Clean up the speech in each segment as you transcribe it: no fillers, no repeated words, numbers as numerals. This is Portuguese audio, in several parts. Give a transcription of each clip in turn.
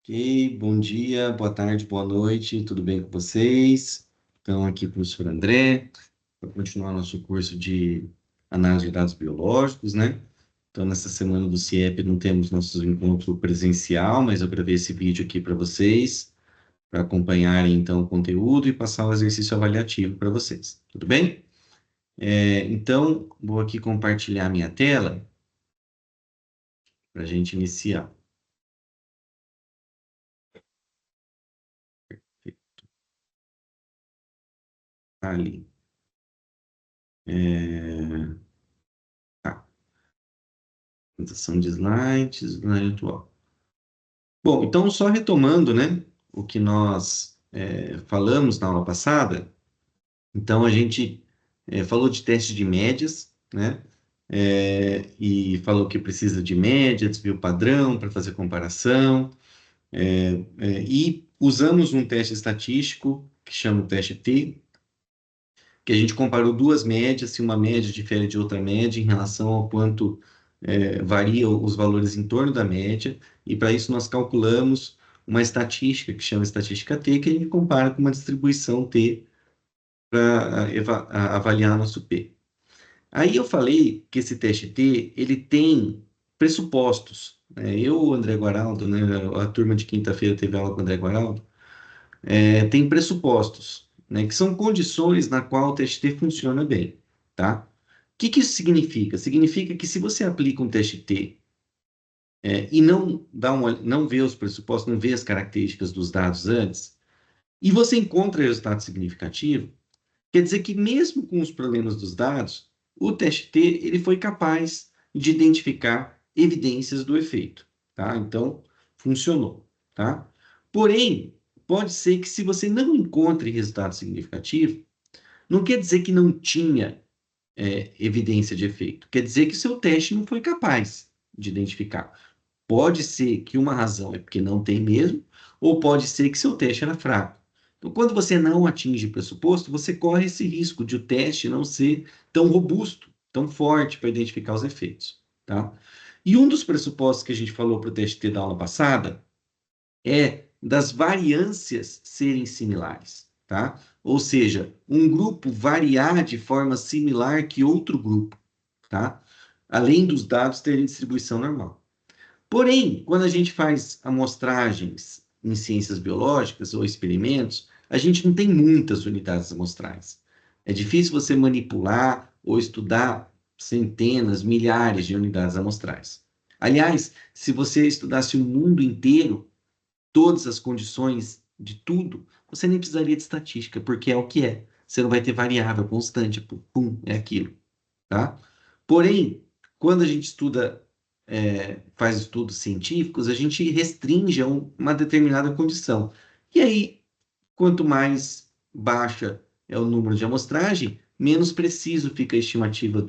Ok, bom dia, boa tarde, boa noite, tudo bem com vocês? Então, aqui o professor André, para continuar nosso curso de análise de dados biológicos, né? Então, nessa semana do CIEP não temos nosso encontro presencial, mas eu gravei esse vídeo aqui para vocês, para acompanharem, então, o conteúdo e passar o exercício avaliativo para vocês, tudo bem? Então, vou aqui compartilhar minha tela para a gente iniciar. Ali. Tá. Apresentação de slides, slide atual. Bom, então só retomando, né, o que nós falamos na aula passada, então a gente falou de teste de médias, né, e falou que precisa de média, desvio padrão para fazer comparação, e usamos um teste estatístico que chama o teste T, que a gente comparou duas médias, se uma média difere de outra média em relação ao quanto varia os valores em torno da média, e para isso nós calculamos uma estatística que chama estatística T, que a gente compara com uma distribuição T para avaliar nosso P. Aí eu falei que esse teste T, ele tem pressupostos, né? Eu, o André Guaraldo, né, a turma de quinta-feira teve aula com o André Guaraldo, tem pressupostos, né, que são condições na qual o TST funciona bem, tá? O que que isso significa? Significa que se você aplica um TST e não vê os pressupostos, não vê as características dos dados antes, e você encontra resultado significativo, quer dizer que mesmo com os problemas dos dados, o TST ele foi capaz de identificar evidências do efeito, tá? Então, funcionou, tá? Porém, pode ser que se você não encontre resultado significativo, não quer dizer que não tinha evidência de efeito, quer dizer que seu teste não foi capaz de identificar. Pode ser que uma razão é porque não tem mesmo, ou pode ser que seu teste era fraco. Então, quando você não atinge o pressuposto, você corre esse risco de o teste não ser tão robusto, tão forte para identificar os efeitos, tá? E um dos pressupostos que a gente falou para o teste T da aula passada é das variâncias serem similares, tá? Ou seja, um grupo variar de forma similar que outro grupo, tá? Além dos dados terem distribuição normal. Porém, quando a gente faz amostragens em ciências biológicas ou experimentos, a gente não tem muitas unidades amostrais. É difícil você manipular ou estudar centenas, milhares de unidades amostrais. Aliás, se você estudasse o mundo inteiro, todas as condições de tudo, você nem precisaria de estatística, porque é o que é. Você não vai ter variável constante, pum, é aquilo, tá? Porém, quando a gente faz estudos científicos, a gente restringe a uma determinada condição. E aí, quanto mais baixa é o número de amostragem, menos preciso fica a estimativa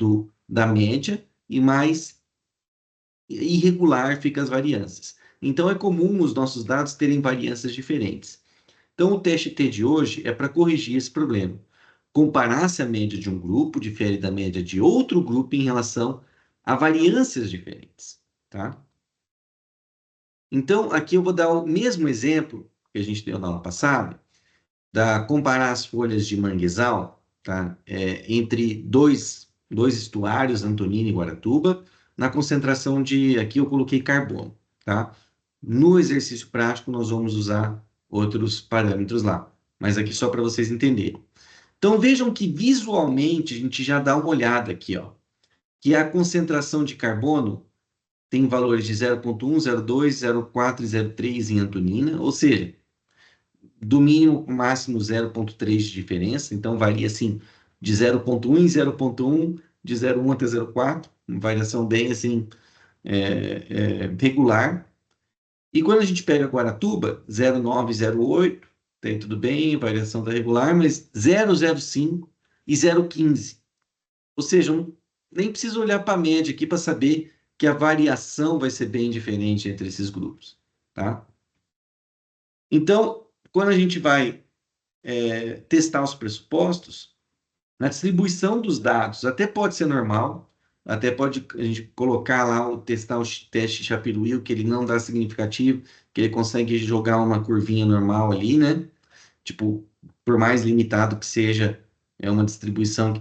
da média e mais irregular fica as variâncias. Então, é comum os nossos dados terem variâncias diferentes. Então, o teste T de hoje é para corrigir esse problema. Comparar se a média de um grupo difere da média de outro grupo em relação a variâncias diferentes, tá? Então, aqui eu vou dar o mesmo exemplo que a gente deu na aula passada, da comparar as folhas de manguezal, tá? Entre dois estuários, Antonina e Guaratuba, na concentração de, aqui eu coloquei carbono, tá? No exercício prático, nós vamos usar outros parâmetros lá, mas aqui só para vocês entenderem. Então, vejam que visualmente a gente já dá uma olhada aqui, ó, que a concentração de carbono tem valores de 0,1, 0,2, 0,4 e 0,3 em Antonina, ou seja, do mínimo ao máximo 0,3 de diferença, então varia assim de 0,1 em 0,1, de 0,1 até 0,4, uma variação bem assim regular. E quando a gente pega Guaratuba, 0,9, 0,8, tem tudo bem, variação está regular, mas 0,05 e 0,15. Ou seja, nem precisa olhar para a média aqui para saber que a variação vai ser bem diferente entre esses grupos, tá? Então, quando a gente vai testar os pressupostos, na distribuição dos dados, até pode ser normal, até pode a gente colocar lá, testar o teste Shapiro-Wilk, que ele não dá significativo, que ele consegue jogar uma curvinha normal ali, né? Tipo, por mais limitado que seja, é uma distribuição que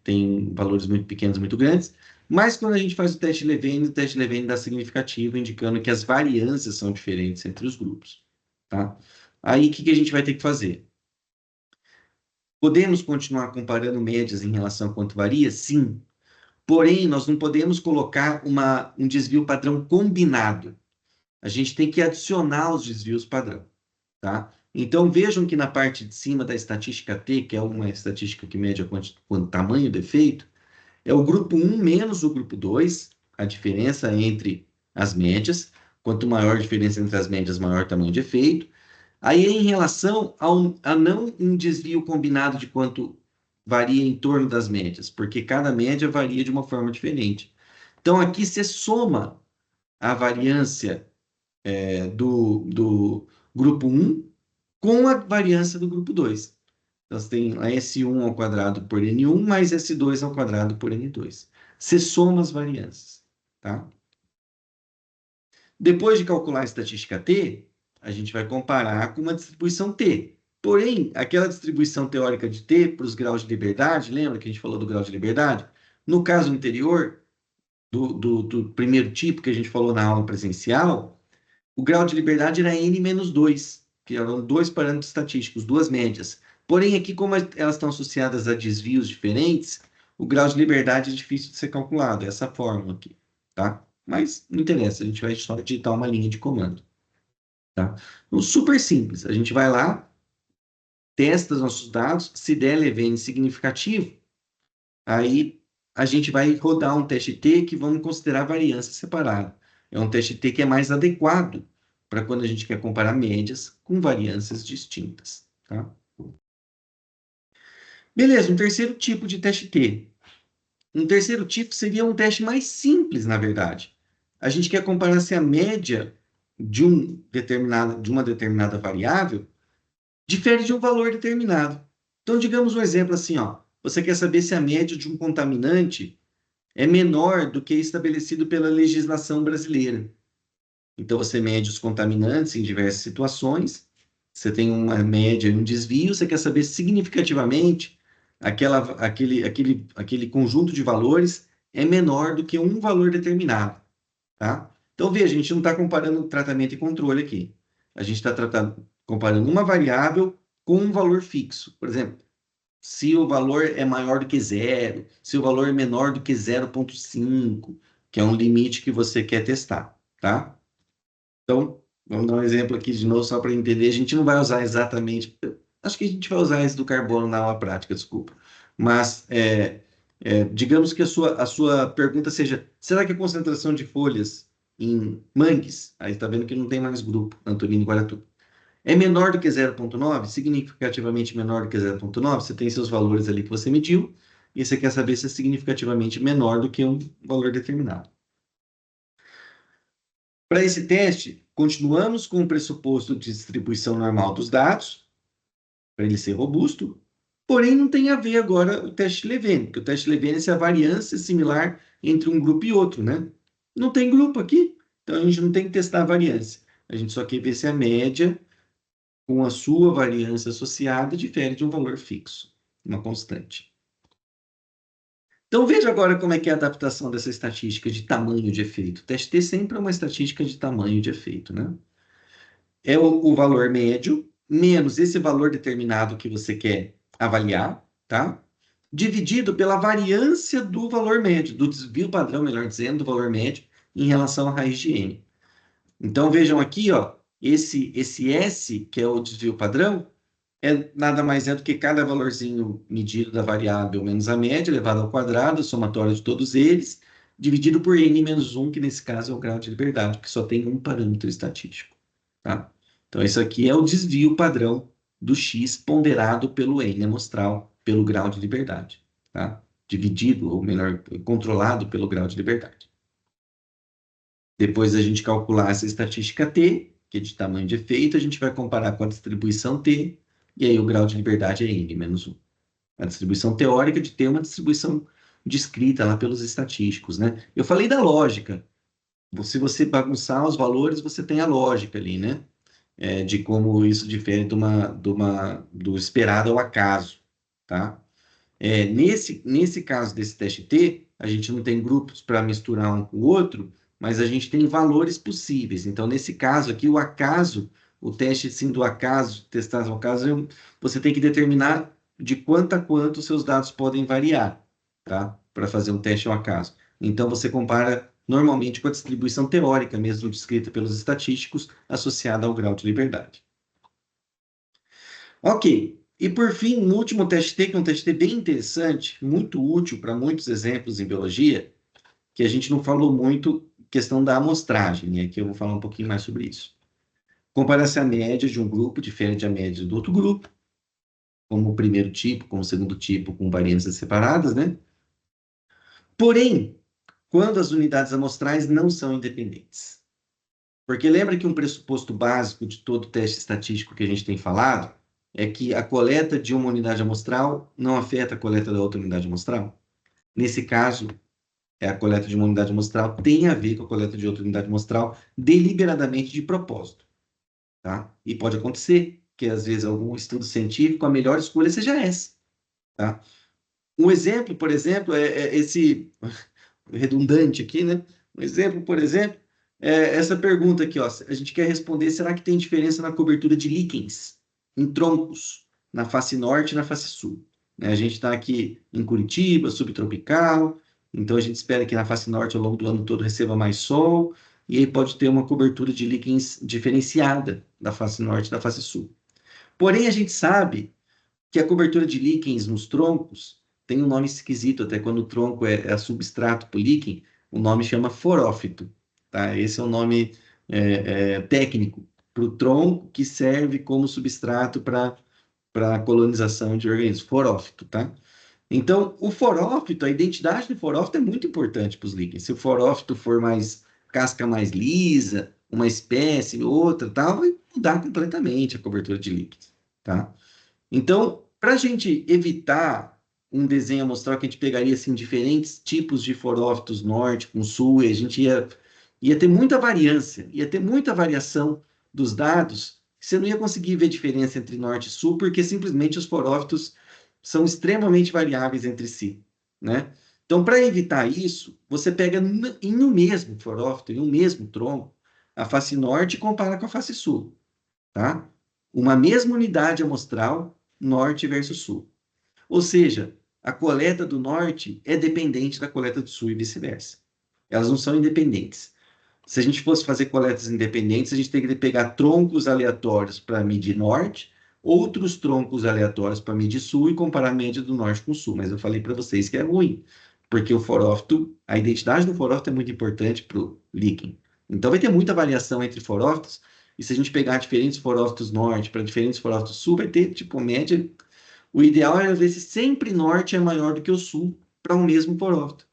tem valores muito pequenos, muito grandes. Mas quando a gente faz o teste Levene dá significativo, indicando que as variâncias são diferentes entre os grupos, tá? Aí, o que que a gente vai ter que fazer? Podemos continuar comparando médias em relação a quanto varia? Sim. Porém, nós não podemos colocar um desvio padrão combinado. A gente tem que adicionar os desvios padrão, tá? Então, vejam que na parte de cima da estatística T, que é uma estatística que mede o tamanho do efeito, é o grupo 1 menos o grupo 2, a diferença entre as médias. Quanto maior a diferença entre as médias, maior o tamanho de efeito. Aí, em relação a não um desvio combinado de quanto varia em torno das médias, porque cada média varia de uma forma diferente. Então, aqui você soma a variância do grupo 1 com a variância do grupo 2. Então, você tem a S1 ao quadrado por N1 mais S2 ao quadrado por N2. Você soma as variâncias, tá? Depois de calcular a estatística T, a gente vai comparar com uma distribuição T. Porém, aquela distribuição teórica de T para os graus de liberdade, lembra que a gente falou do grau de liberdade? No caso anterior, do primeiro tipo que a gente falou na aula presencial, o grau de liberdade era N menos 2, que eram dois parâmetros estatísticos, duas médias. Porém, aqui, como elas estão associadas a desvios diferentes, o grau de liberdade é difícil de ser calculado, é essa fórmula aqui, tá? Mas não interessa, a gente vai só digitar uma linha de comando, tá? Então, super simples, a gente vai lá, testa os nossos dados, se der Levene significativo, aí a gente vai rodar um teste T que vamos considerar variância separada. É um teste T que é mais adequado para quando a gente quer comparar médias com variâncias distintas, tá? Beleza, um terceiro tipo de teste T. Um terceiro tipo seria um teste mais simples, na verdade. A gente quer comparar se a média de uma determinada variável difere de um valor determinado. Então, digamos um exemplo assim, ó. Você quer saber se a média de um contaminante é menor do que estabelecido pela legislação brasileira. Então, você mede os contaminantes em diversas situações, você tem uma média e um desvio, você quer saber significativamente aquele conjunto de valores é menor do que um valor determinado, tá? Então, veja, a gente não está comparando tratamento e controle aqui. A gente está comparando uma variável com um valor fixo. Por exemplo, se o valor é maior do que zero, se o valor é menor do que 0,5, que é um limite que você quer testar, tá? Então, vamos dar um exemplo aqui de novo, só para entender. A gente não vai usar exatamente. Acho que a gente vai usar esse do carbono na aula prática, desculpa. Mas, digamos que a sua pergunta seja: será que a concentração de folhas em mangues, aí está vendo que não tem mais grupo, Antolino e Guaratuba, é menor do que 0,9, significativamente menor do que 0,9, você tem seus valores ali que você mediu, e você quer saber se é significativamente menor do que um valor determinado. Para esse teste, continuamos com o pressuposto de distribuição normal dos dados, para ele ser robusto, porém não tem a ver agora o teste Levene, porque o teste Levene é se a variância é similar entre um grupo e outro, né? Não tem grupo aqui, então a gente não tem que testar a variância. A gente só quer ver se a média com a sua variância associada difere de um valor fixo, uma constante. Então veja agora como é que é a adaptação dessa estatística de tamanho de efeito. O teste T sempre é uma estatística de tamanho de efeito, né? É o valor médio menos esse valor determinado que você quer avaliar, tá? Dividido pela variância do valor médio, do desvio padrão, melhor dizendo, do valor médio em relação à raiz de n. Então vejam aqui, ó, esse S, que é o desvio padrão, nada mais é do que cada valorzinho medido da variável menos a média, elevado ao quadrado, somatório de todos eles, dividido por n menos 1, que nesse caso é o grau de liberdade, que só tem um parâmetro estatístico, tá? Então, isso aqui é o desvio padrão do x ponderado pelo n amostral, pelo grau de liberdade, tá? Dividido, ou melhor, controlado pelo grau de liberdade. Depois a gente calcular essa estatística T, que é de tamanho de efeito, a gente vai comparar com a distribuição T, e aí o grau de liberdade é n menos 1. A distribuição teórica de T é uma distribuição descrita lá pelos estatísticos, né? Eu falei da lógica. Se você bagunçar os valores, você tem a lógica ali, né? De como isso difere do esperado ao acaso, tá? Nesse caso desse teste T, a gente não tem grupos para misturar um com o outro, mas a gente tem valores possíveis. Então, nesse caso aqui, o acaso, o teste sim do acaso, testar o acaso, você tem que determinar de quanto a quanto os seus dados podem variar, tá? Para fazer um teste ao acaso. Então, você compara normalmente com a distribuição teórica mesmo descrita pelos estatísticos, associada ao grau de liberdade. Ok. E por fim, um último teste T, que é um teste T bem interessante, muito útil para muitos exemplos em biologia, que a gente não falou muito, questão da amostragem, né? Aqui eu vou falar um pouquinho mais sobre isso. Compara-se a média de um grupo diferente da média do outro grupo, como o primeiro tipo, como o segundo tipo, com variâncias separadas, né? Porém, quando as unidades amostrais não são independentes. Porque lembra que um pressuposto básico de todo teste estatístico que a gente tem falado é que a coleta de uma unidade amostral não afeta a coleta da outra unidade amostral? Nesse caso, a coleta de uma unidade amostral tem a ver com a coleta de outra unidade amostral deliberadamente de propósito, tá? E pode acontecer que, às vezes, algum estudo científico, a melhor escolha seja essa, tá? Um exemplo, por exemplo, é esse redundante aqui, né? Um exemplo, por exemplo, é essa pergunta aqui, ó. A gente quer responder: será que tem diferença na cobertura de líquens em troncos, na face norte e na face sul? Né? A gente está aqui em Curitiba, subtropical, então a gente espera que na face norte ao longo do ano todo receba mais sol, e aí pode ter uma cobertura de líquens diferenciada da face norte e da face sul. Porém, a gente sabe que a cobertura de líquens nos troncos tem um nome esquisito, até quando o tronco é substrato para o líquen, o nome chama forófito, tá? Esse é o nome técnico para o tronco que serve como substrato para a colonização de organismos, forófito, tá? Então, o forófito, a identidade do forófito é muito importante para os líquens. Se o forófito for mais casca mais lisa, uma espécie, outra, tal, vai mudar completamente a cobertura de líquens, tá? Então, para a gente evitar um desenho amostral que a gente pegaria assim, diferentes tipos de forófitos norte com sul, e a gente ia ter muita variância, ia ter muita variação dos dados, você não ia conseguir ver diferença entre norte e sul, porque simplesmente os forófitos são extremamente variáveis entre si, né? Então, para evitar isso, você pega em um mesmo forófito, em um mesmo tronco, a face norte e compara com a face sul, tá? Uma mesma unidade amostral, norte versus sul. Ou seja, a coleta do norte é dependente da coleta do sul e vice-versa. Elas não são independentes. Se a gente fosse fazer coletas independentes, a gente teria que pegar troncos aleatórios para medir norte, outros troncos aleatórios para medir sul e comparar a média do norte com o sul. Mas eu falei para vocês que é ruim, porque o forófito, a identidade do forófito é muito importante para o líquen. Então vai ter muita variação entre forófitos, e se a gente pegar diferentes forófitos norte para diferentes forófitos sul, vai ter, tipo, média. O ideal é ver se sempre norte é maior do que o sul para o mesmo forófito.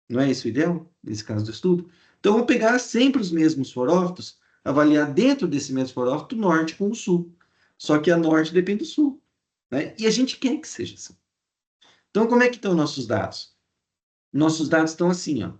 Não é isso o ideal, nesse caso do estudo? Então, vou pegar sempre os mesmos forófitos, avaliar dentro desse mesmo forófito o norte com o sul. Só que a norte depende do sul, né? E a gente quer que seja assim. Então, como é que estão nossos dados? Nossos dados estão assim, ó.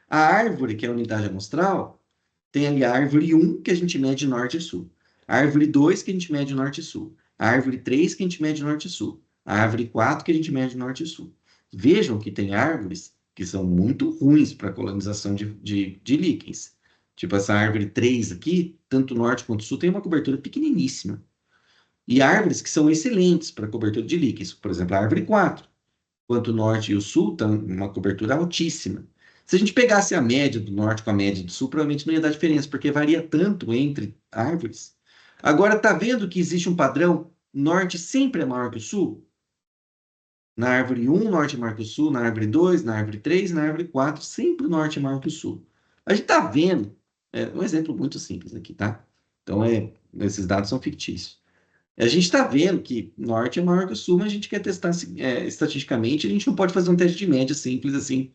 A árvore, que é a unidade amostral, tem ali a árvore 1, que a gente mede norte e sul. A árvore 2, que a gente mede norte e sul. A árvore 3, que a gente mede norte e sul. A árvore 4, que a gente mede norte e sul. Vejam que tem árvores que são muito ruins para a colonização de líquens. Tipo essa árvore 3 aqui, tanto norte quanto sul, tem uma cobertura pequeniníssima. E árvores que são excelentes para cobertura de líquens. Por exemplo, a árvore 4, quanto o norte e o sul têm uma cobertura altíssima. Se a gente pegasse a média do norte com a média do sul, provavelmente não ia dar diferença, porque varia tanto entre árvores. Agora, está vendo que existe um padrão? Norte sempre é maior que o sul? Na árvore 1, norte é maior que o sul. Na árvore 2, na árvore 3, na árvore 4, sempre o norte é maior que o sul. A gente está vendo, um exemplo muito simples aqui, tá? Então, esses dados são fictícios. A gente está vendo que norte é maior que o sul, mas a gente quer testar estatisticamente, a gente não pode fazer um teste de média simples assim,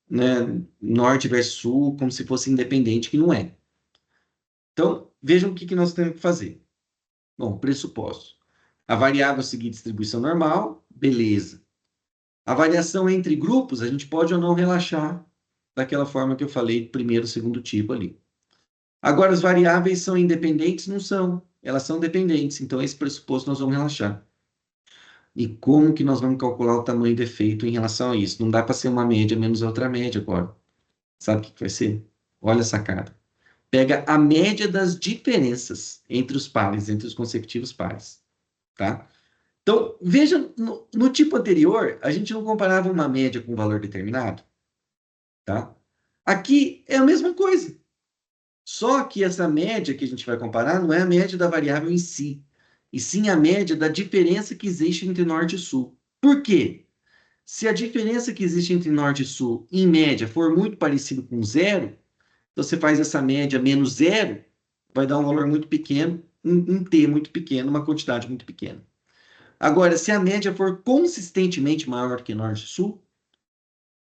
né? Norte versus sul, como se fosse independente, que não é. Então, vejam o que nós temos que fazer. Bom, pressuposto. A variável seguir distribuição normal, beleza. A variação entre grupos, a gente pode ou não relaxar daquela forma que eu falei, primeiro, segundo tipo ali. Agora, as variáveis são independentes? Não são. Elas são dependentes. Então, esse pressuposto nós vamos relaxar. E como que nós vamos calcular o tamanho do efeito em relação a isso? Não dá para ser uma média menos outra média agora. Sabe o que vai ser? Olha a sacada. Pega a média das diferenças entre os pares, entre os consecutivos pares. Tá? Então, veja, no tipo anterior, a gente não comparava uma média com um valor determinado. Tá? Aqui é a mesma coisa. Só que essa média que a gente vai comparar não é a média da variável em si, e sim a média da diferença que existe entre norte e sul. Por quê? Se a diferença que existe entre norte e sul, em média, for muito parecido com zero, então você faz essa média menos zero, vai dar um valor muito pequeno, um t muito pequeno, uma quantidade muito pequena. Agora, se a média for consistentemente maior que norte e sul,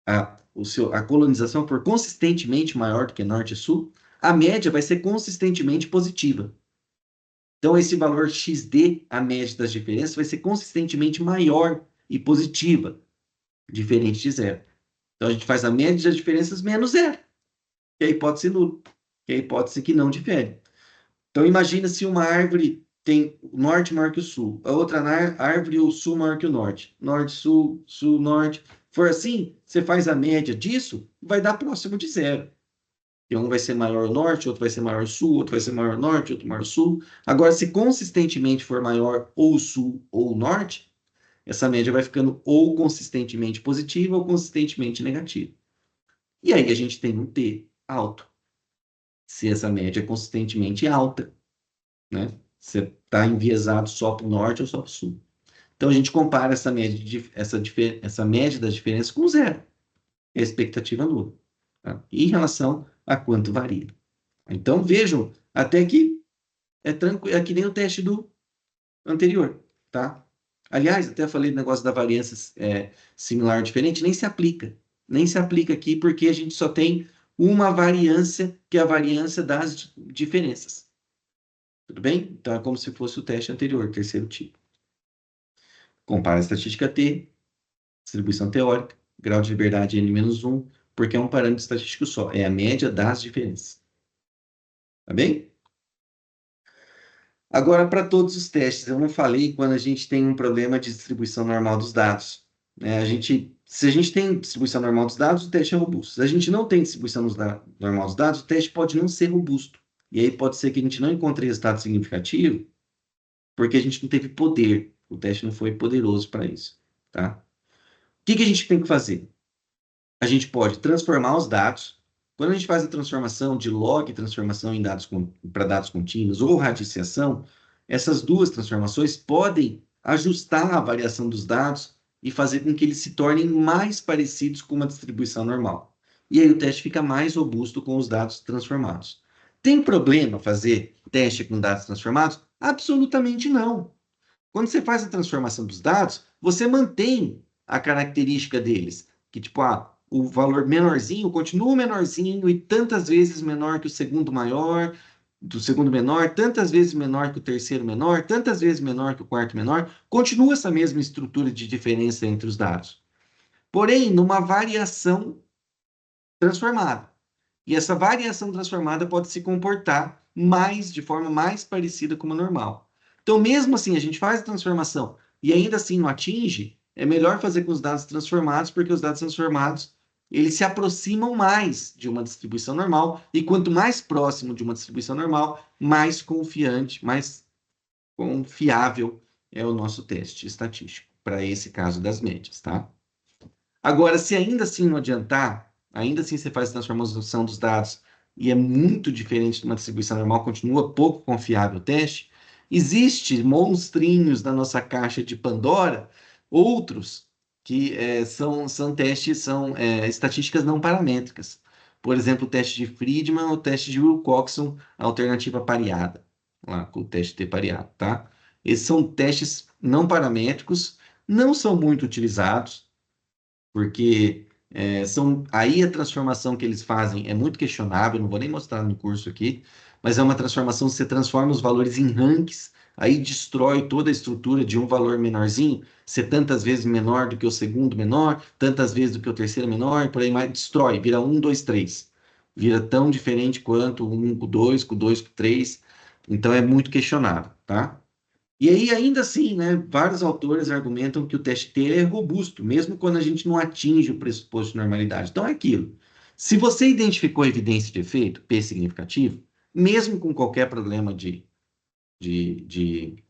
a colonização for consistentemente maior do que norte e sul, a média vai ser consistentemente positiva. Então, esse valor xd, a média das diferenças, vai ser consistentemente maior e positiva, diferente de zero. Então, a gente faz a média das diferenças menos zero, que é a hipótese nula, que é a hipótese que não difere. Então, imagina se uma árvore tem o norte maior que o sul, a outra árvore o sul maior que o norte. Norte, sul, sul, norte. For assim, você faz a média disso, vai dar próximo de zero. E um vai ser maior norte, outro vai ser maior sul, outro vai ser maior norte, outro maior sul. Agora, se consistentemente for maior ou sul ou norte, essa média vai ficando ou consistentemente positiva ou consistentemente negativa. E aí a gente tem um T alto. Se essa média é consistentemente alta, né? Você está enviesado só para o norte ou só para o sul. Então a gente compara essa média das diferenças com zero, é a expectativa nula, tá? Em relação a quanto varia. Então vejam, até que é tranquilo, é que nem o teste do anterior, tá? Aliás, até falei do negócio da variância similar diferente, nem se aplica. Nem se aplica aqui porque a gente só tem uma variância, que é a variância das diferenças. Tudo bem? Então é como se fosse o teste anterior, terceiro tipo. Compara a estatística T, distribuição teórica, grau de liberdade N-1, porque é um parâmetro estatístico só, é a média das diferenças. Tá bem? Agora, para todos os testes, eu não falei quando a gente tem um problema de distribuição normal dos dados. Né? Se a gente tem distribuição normal dos dados, o teste é robusto. Se a gente não tem distribuição normal dos dados, o teste pode não ser robusto. E aí pode ser que a gente não encontre resultado significativo, porque a gente não teve poder. O teste não foi poderoso para isso. Tá? O que a gente tem que fazer? A gente pode transformar os dados. Quando a gente faz a transformação de log transformação em dados para dados contínuos ou radiciação, essas duas transformações podem ajustar a variação dos dados e fazer com que eles se tornem mais parecidos com uma distribuição normal. E aí o teste fica mais robusto com os dados transformados. Tem problema fazer teste com dados transformados? Absolutamente não. Quando você faz a transformação dos dados, você mantém a característica deles, que tipo, o valor menorzinho continua menorzinho e tantas vezes menor que o segundo maior, do segundo menor, tantas vezes menor que o terceiro menor, tantas vezes menor que o quarto menor, continua essa mesma estrutura de diferença entre os dados. Porém, numa variação transformada. E essa variação transformada pode se comportar de forma mais parecida com a normal. Então, mesmo assim, a gente faz a transformação e ainda assim não atinge, é melhor fazer com os dados transformados, porque os dados transformados, eles se aproximam mais de uma distribuição normal, e quanto mais próximo de uma distribuição normal, mais confiante, mais confiável é o nosso teste estatístico, para esse caso das médias, tá? Agora, se ainda assim não adiantar, ainda assim você faz a transformação dos dados e é muito diferente de uma distribuição normal, continua pouco confiável o teste, existe monstrinhos na nossa caixa de Pandora, outros que são testes, estatísticas não paramétricas. Por exemplo, o teste de Friedman ou o teste de Wilcoxon, alternativa pareada, lá com o teste T pareado, tá? Esses são testes não paramétricos, não são muito utilizados, porque Aí a transformação que eles fazem é muito questionável, não vou nem mostrar no curso aqui, mas é uma transformação que você transforma os valores em ranks, aí destrói toda a estrutura de um valor menorzinho, ser tantas vezes menor do que o segundo menor, tantas vezes do que o terceiro menor, e por aí mais, destrói, vira um, dois, três. Vira tão diferente quanto um com dois com três. Então é muito questionável, tá? E aí, ainda assim, né, vários autores argumentam que o teste T é robusto, mesmo quando a gente não atinge o pressuposto de normalidade. Então, é aquilo. Se você identificou evidência de efeito, P significativo, mesmo com qualquer problema de, de, de,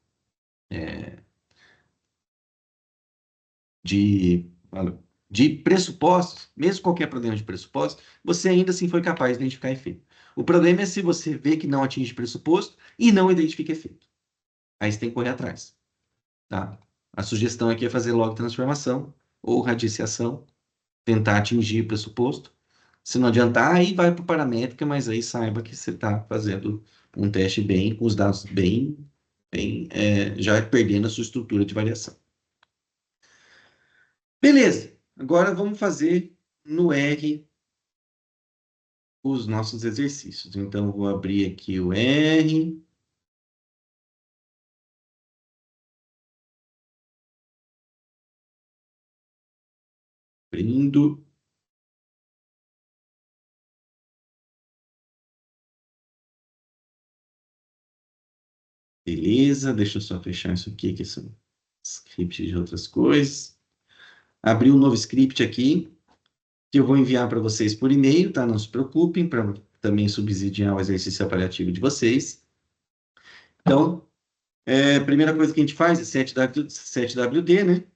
de pressupostos, mesmo qualquer problema de pressupostos, você ainda assim foi capaz de identificar efeito. O problema é se você vê que não atinge pressuposto e não identifica efeito. Aí você tem que correr atrás. Tá? A sugestão aqui é fazer log transformação ou radiciação, tentar atingir o pressuposto. Se não adiantar, aí vai para paramétrica, mas aí saiba que você está fazendo um teste bem, com os dados já perdendo a sua estrutura de variação. Beleza, agora vamos fazer no R os nossos exercícios. Então, vou abrir aqui o R. Abrindo. Beleza, deixa eu só fechar isso aqui, que são scripts de outras coisas. Abri um novo script aqui, que eu vou enviar para vocês por e-mail, tá? Não se preocupem, para também subsidiar o exercício avaliativo de vocês. Então, a primeira coisa que a gente faz é 7WD, né?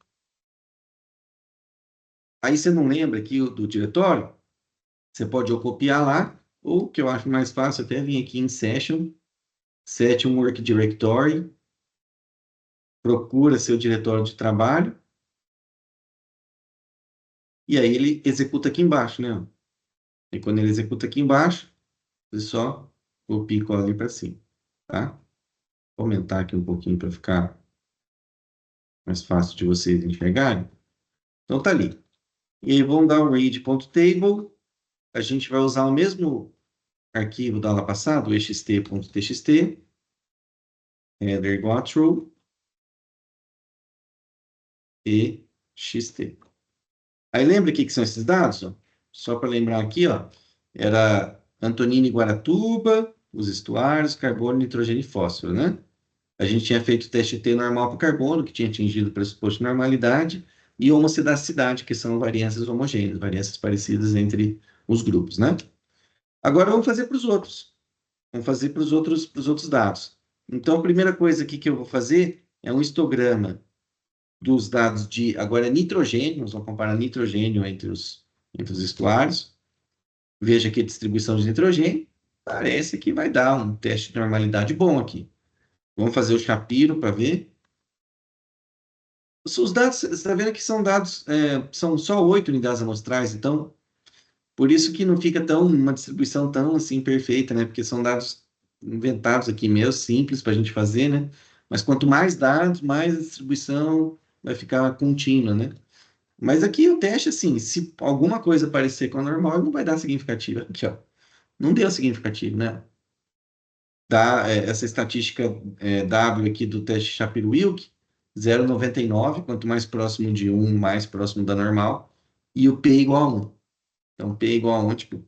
Aí você não lembra aqui do diretório? Você pode ou copiar lá, ou, que eu acho mais fácil, até vir aqui em Session, Set um Work Directory, procura seu diretório de trabalho, e aí ele executa aqui embaixo, né? E quando ele executa aqui embaixo, você só copia e cola ali para cima, tá? Vou aumentar aqui um pouquinho para ficar mais fácil de vocês enxergarem. Então, tá ali. E aí, vamos dar um read.table. A gente vai usar o mesmo arquivo da aula passada, o ext.txt, header igual a true, e xt. Aí, lembra o que são esses dados? Ó? Só para lembrar aqui, ó, era Antonina e Guaratuba, os estuários, carbono, nitrogênio e fósforo, né? A gente tinha feito o teste T normal para o carbono, que tinha atingido o pressuposto de normalidade, e homocidacidade, que são variâncias homogêneas, variâncias parecidas entre os grupos, né? Agora vamos fazer para os outros. Vamos fazer para os outros dados. Então, a primeira coisa aqui que eu vou fazer é um histograma dos dados de, agora, nitrogênio. Nós vamos comparar nitrogênio entre os estuários. Veja aqui a distribuição de nitrogênio. Parece que vai dar um teste de normalidade bom aqui. Vamos fazer o Shapiro para ver. Os dados, você está vendo que são dados, são só 8 unidades amostrais, então, por isso que não fica uma distribuição tão assim perfeita, né? Porque são dados inventados aqui, meio simples para a gente fazer, né? Mas quanto mais dados, mais a distribuição vai ficar contínua, né? Mas aqui o teste, assim, se alguma coisa parecer com a normal, não vai dar significativa. Aqui, ó. Não deu significativo, né? Essa estatística W aqui do teste Shapiro-Wilk, 0,99, quanto mais próximo de 1, mais próximo da normal, e o P igual a 1. Então, P igual a 1, tipo,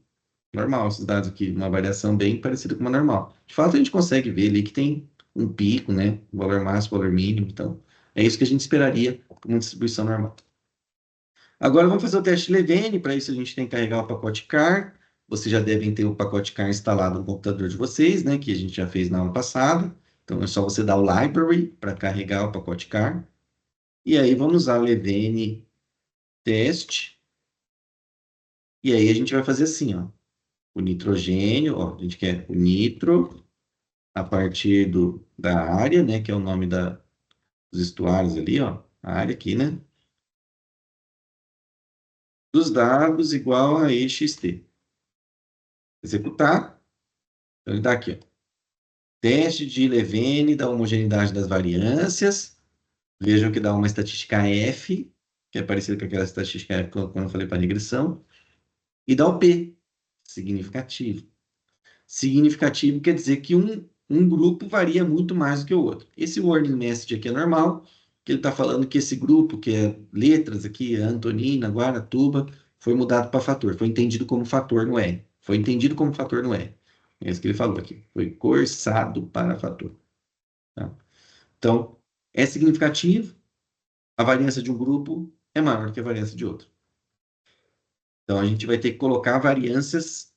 normal, esses dados aqui, uma variação bem parecida com uma normal. De fato, a gente consegue ver ali que tem um pico, né? Valor máximo, valor mínimo, então, é isso que a gente esperaria com uma distribuição normal. Agora vamos fazer o teste Levene, para isso a gente tem que carregar o pacote CAR. Vocês já devem ter o pacote CAR instalado no computador de vocês, né? Que a gente já fez na aula passada. Então é só você dar o library para carregar o pacote CAR. E aí vamos usar o Levene teste. E aí a gente vai fazer assim, ó. O nitrogênio, ó, a gente quer o nitro a partir da área, né? Que é o nome dos estuários ali, ó. A área aqui, né? Dos dados igual a ext. Executar. Então ele dá aqui, ó. Teste de Levene da homogeneidade das variâncias. Vejam que dá uma estatística F. que é parecido com aquela estatística quando eu falei para regressão, e dá o P, significativo. Significativo quer dizer que um grupo varia muito mais do que o outro. Esse warning message aqui é normal, que ele está falando que esse grupo, que é letras aqui, Antonina, Guaratuba, foi mudado para fator, foi entendido como fator no R. Foi entendido como fator no R. É isso que ele falou aqui. Foi cursado para fator. Tá? Então, é significativo, a variância de um grupo é maior que a variância de outro. Então, a gente vai ter que colocar variâncias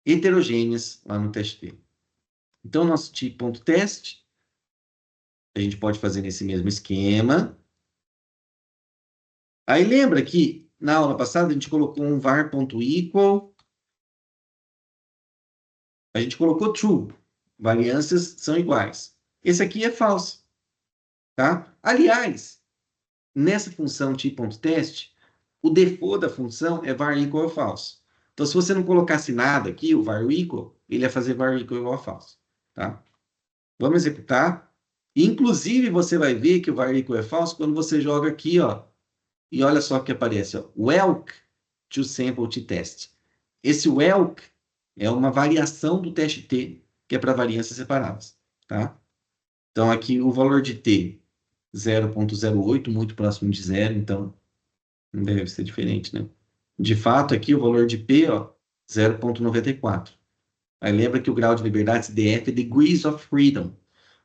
heterogêneas lá no teste T. Então, nosso tipo.teste, a gente pode fazer nesse mesmo esquema. Aí lembra que na aula passada a gente colocou um var.equal, a gente colocou true, variâncias são iguais. Esse aqui é falso, tá? Aliás, nessa função t.test, o default da função é var equal a false. Então, se você não colocasse nada aqui, o var equal, ele ia fazer var equal igual a false, tá? Vamos executar. Inclusive, você vai ver que o var equal é false quando você joga aqui, ó, e olha só o que aparece, ó, welcome to sample t-test. Esse welcome é uma variação do teste T, que é para variâncias separadas, tá? Então, aqui o valor de T, 0,08, muito próximo de zero, então não deve ser diferente, né? De fato, aqui o valor de P, ó, 0,94. Aí lembra que o grau de liberdade, DF, é Degrees of Freedom.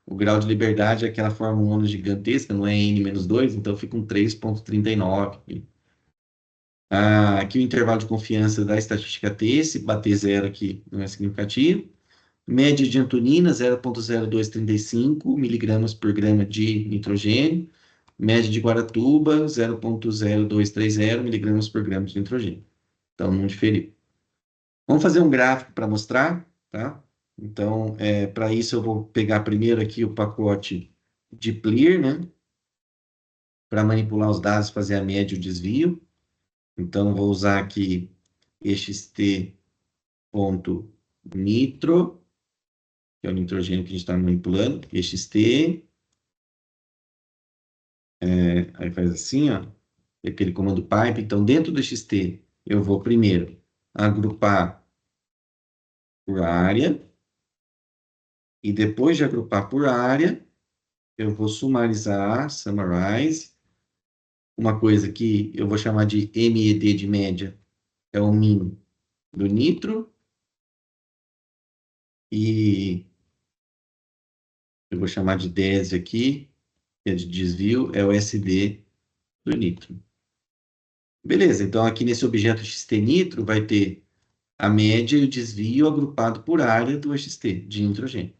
O grau de liberdade é aquela fórmula gigantesca, não é N-2, então fica um 3,39. Aqui o intervalo de confiança da estatística T, se bater zero aqui não é significativo. Média de Antonina, 0,0235 miligramas por grama de nitrogênio. Média de Guaratuba, 0,0230 miligramas por grama de nitrogênio. Então, não diferiu. Vamos fazer um gráfico para mostrar, tá? Então, para isso eu vou pegar primeiro aqui o pacote de Plir, né? Para manipular os dados, fazer a média e o desvio. Então, vou usar aqui ext.nitro, que é o nitrogênio que a gente está manipulando, ext, aí faz assim, ó, aquele comando pipe. Então, dentro do ext, eu vou primeiro agrupar por área, e depois de agrupar por área, eu vou sumarizar, summarize, uma coisa que eu vou chamar de MED de média, é o min do nitro, e eu vou chamar de DESE aqui, que é de desvio, é o SD do nitro. Beleza, então aqui nesse objeto XT-nitro vai ter a média e o desvio agrupado por área do XT, de nitrogênio.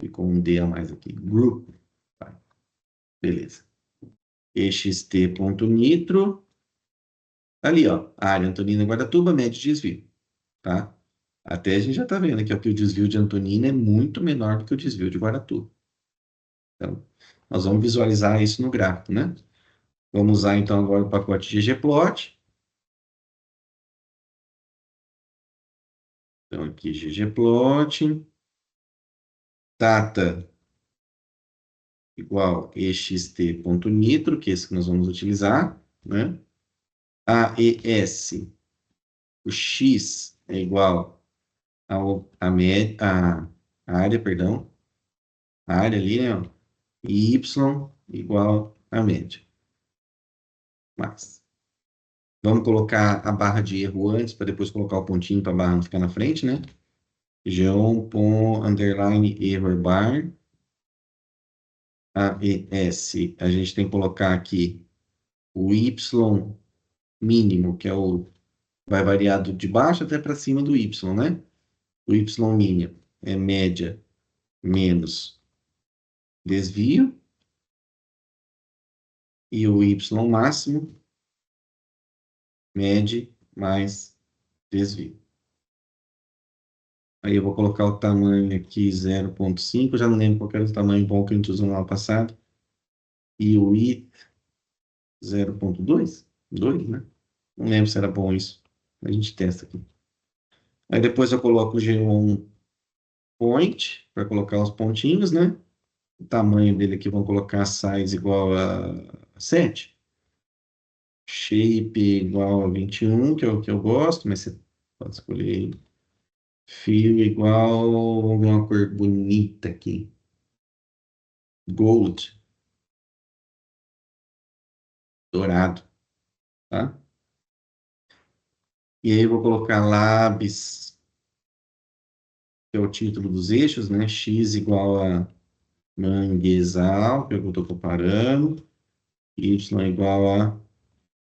Ficou um D a mais aqui. Group. Beleza. ext.nitro. Ali, ó, área Antonina Guaratuba, média e desvio. Tá? Até a gente já está vendo aqui ó, que o desvio de Antonina é muito menor do que o desvio de Guaratuba. Então, nós vamos visualizar isso no gráfico, né? Vamos usar, então, agora o pacote ggplot. Então, aqui, ggplot. Data igual ext.nitro, que é esse que nós vamos utilizar, né? AES, o x é igual a área, perdão, a área ali, né? Ó, e y igual a média. Mas, vamos colocar a barra de erro antes, para depois colocar o pontinho para a barra não ficar na frente, né? Geom, underline, error bar, AES, a gente tem que colocar aqui o y mínimo, que é o vai variar de baixo até para cima do y, né? O y mínimo é média menos desvio, e o y máximo, média mais desvio. Aí eu vou colocar o tamanho aqui 0,5, já não lembro qual era o tamanho bom que a gente usou no ano passado. E o i 0,2? 2, né? Não lembro se era bom isso. A gente testa aqui. Aí depois eu coloco o G1 point, para colocar os pontinhos, né? O tamanho dele aqui, vamos colocar size igual a 7. Shape igual a 21, que é o que eu gosto, mas você pode escolher aí. Fio igual, vamos ver uma cor bonita aqui. Gold, dourado, tá? E aí eu vou colocar labs, que é o título dos eixos, né? X igual a manguezal, que é o que eu estou comparando. Y igual a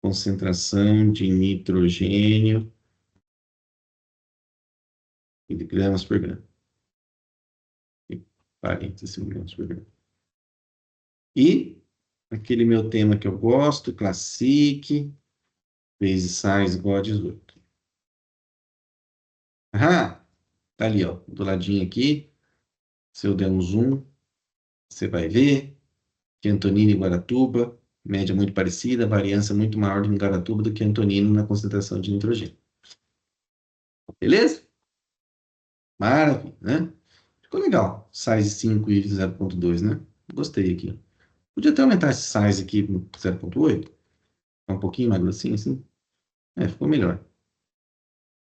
concentração de nitrogênio miligramas por grama. E 40 miligramas por grama. E aquele meu tema que eu gosto, Classic, base size igual a 18. Ah, tá ali, ó, do ladinho aqui. Se eu der um zoom, você vai ver que Antonino e Guaratuba, média muito parecida, variância muito maior em Guaratuba do que Antonino na concentração de nitrogênio. Beleza? Maravilha, né? Ficou legal. Size 5 e 0.2, né? Gostei aqui. Podia até aumentar esse size aqui no 0.8. Um pouquinho mais grossinho, assim. É, ficou melhor.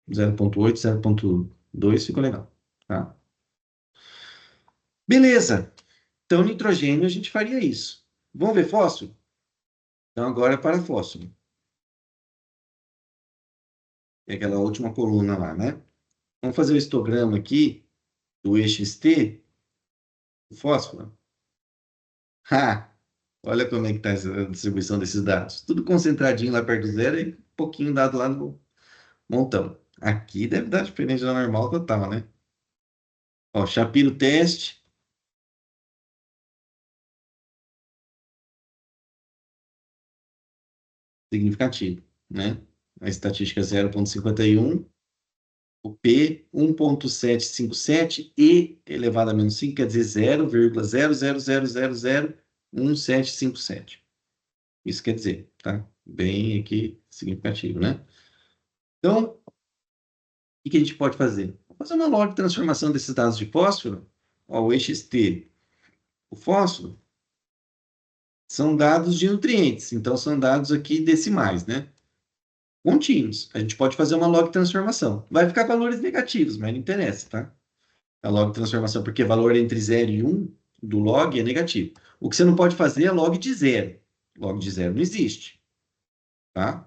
0.8, 0.2 ficou legal. Tá? Beleza. Então, nitrogênio, a gente faria isso. Vamos ver fósforo? Então, agora é para fósforo. É aquela última coluna lá, né? Vamos fazer o histograma aqui do EXT, o fósforo. Ha! Olha como é que está a distribuição desses dados. Tudo concentradinho lá perto do zero e um pouquinho dado lá no montão. Aqui deve dar diferença da normal total, né? Ó, Shapiro teste, significativo, né? A estatística é 0,51, o P 1,757 e elevado a menos 5 quer dizer 0,000001757. Isso quer dizer, tá? Bem aqui significativo, né? Então, o que a gente pode fazer? Fazer uma log de transformação desses dados de fósforo. Ó, o EXT, o fósforo, são dados de nutrientes, então são dados aqui decimais, né? Contínuos. A gente pode fazer uma log transformação. Vai ficar valores negativos, mas não interessa, tá? A log transformação, porque valor entre 0 e 1 do log é negativo. O que você não pode fazer é log de zero. Log de zero não existe, tá?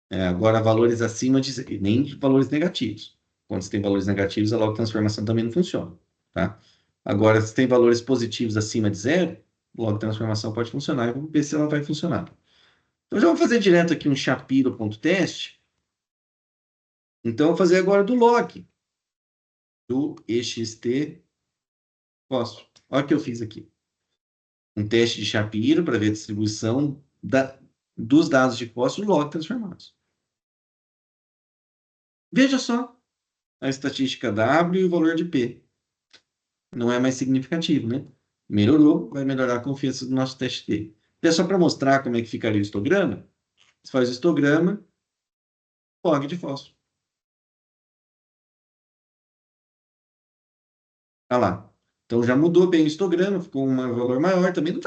Agora, valores acima de nem valores negativos. Quando você tem valores negativos, a log transformação também não funciona, tá? Agora, se tem valores positivos acima de zero, log transformação pode funcionar e vamos ver se ela vai funcionar. Então, já vou fazer direto aqui um Shapiro.teste. Então, eu vou fazer agora do log do EXT fósforo. Olha o que eu fiz aqui. Um teste de Shapiro para ver a distribuição dos dados de fósforo log transformados. Veja só a estatística W e o valor de P. Não é mais significativo, né? Melhorou, vai melhorar a confiança do nosso teste T. É só para mostrar como é que ficaria o histograma. Você faz o histograma, log de fósforo. Olha lá. Então já mudou bem o histograma, ficou um valor maior, também não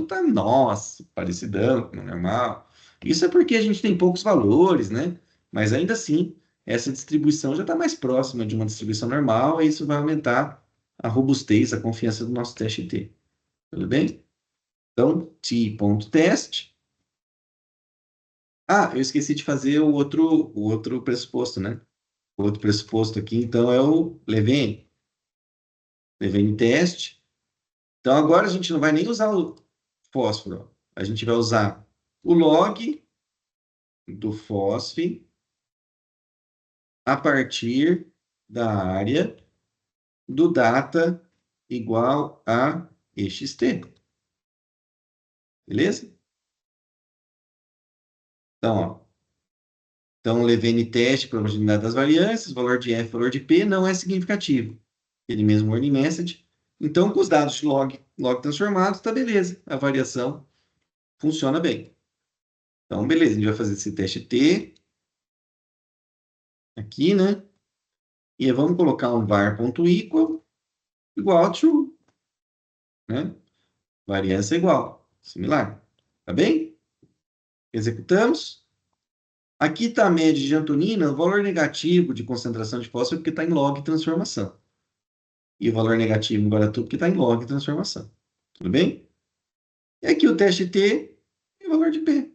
tá, nossa, parecidão, normal. Isso é porque a gente tem poucos valores, né? Mas ainda assim, essa distribuição já está mais próxima de uma distribuição normal, e isso vai aumentar a robustez, a confiança do nosso teste T. Tudo bem? Então, t.test. Ah, eu esqueci de fazer o outro pressuposto, né? O outro pressuposto aqui, então, é o Levene. Levene teste. Então, agora a gente não vai nem usar o fósforo. A gente vai usar o log do fósforo a partir da área do data igual a ext. Beleza? Então, ó. Então, Levene teste, probabilidade das variâncias, valor de F, valor de P, não é significativo. Ele mesmo warning message. Então, com os dados de log transformados, tá beleza. A variação funciona bem. Então, beleza, a gente vai fazer esse teste T aqui, né? E vamos colocar um var.equal igual a true. né? Variância igual, similar. Tá bem? Executamos. Aqui está a média de antonina, o valor negativo de concentração de fósforo, porque está em log transformação. E o valor negativo em Guaratuba, porque está em log transformação. Tudo bem? E aqui o teste T e o valor de P.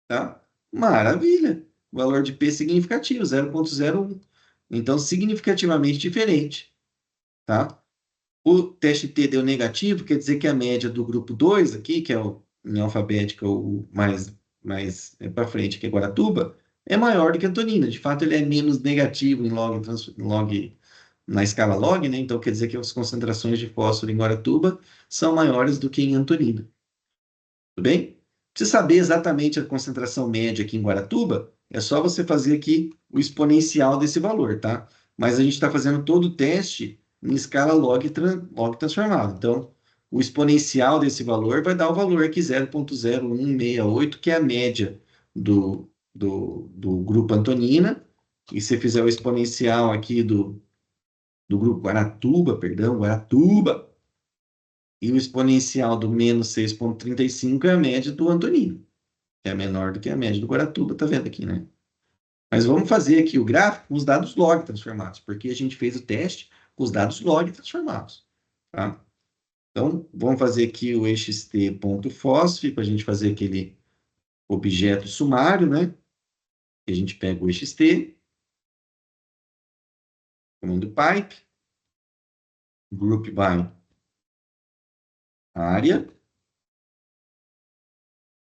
Tá? Maravilha! O valor de P significativo, 0,01. Então, significativamente diferente. Tá? O teste T deu negativo, quer dizer que a média do grupo 2 aqui, que é o em alfabética o mais para frente, que é Guaratuba, é maior do que a Antonina. De fato, ele é menos negativo em log na escala log, né? Então quer dizer que as concentrações de fósforo em Guaratuba são maiores do que em Antonina. Tudo bem? Para você saber exatamente a concentração média aqui em Guaratuba, é só você fazer aqui o exponencial desse valor, tá? Mas a gente está fazendo todo o teste em escala log transformada. Então, o exponencial desse valor vai dar o valor aqui 0,0168, que é a média do grupo Antonina. E se fizer o exponencial aqui do grupo Guaratuba, perdão, Guaratuba, e o exponencial do menos 6,35 é a média do Antonino, que é menor do que a média do Guaratuba, tá vendo aqui, né? Mas vamos fazer aqui o gráfico com os dados log transformados, porque a gente fez o teste com os dados log transformados, tá? Então, vamos fazer aqui o ext.fosf, para a gente fazer aquele objeto sumário, né? E a gente pega o ext, comando pipe, group by área,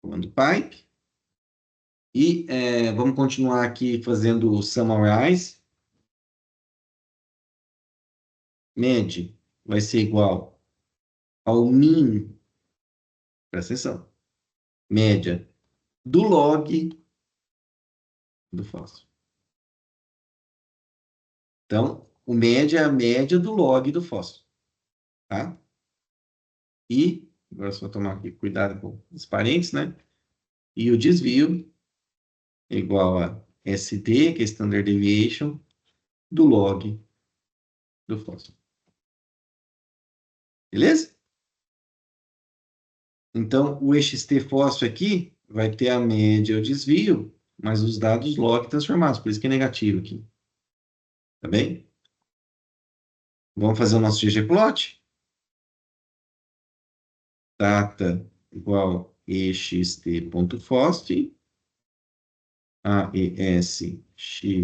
comando pipe, e vamos continuar aqui fazendo o summarize. Med vai ser igual ao min, presta atenção, média do log do fósforo. Então, o média é a média do log do fósforo, tá? E, agora só tomar aqui cuidado com os parênteses, né? E o desvio é igual a SD, que é Standard Deviation, do log do fósforo. Beleza? Então, o ext fósforo aqui vai ter a média e o desvio, mas os dados log transformados, por isso que é negativo aqui. Tá bem? Vamos fazer o nosso ggplot? Data igual ext.fosf, AES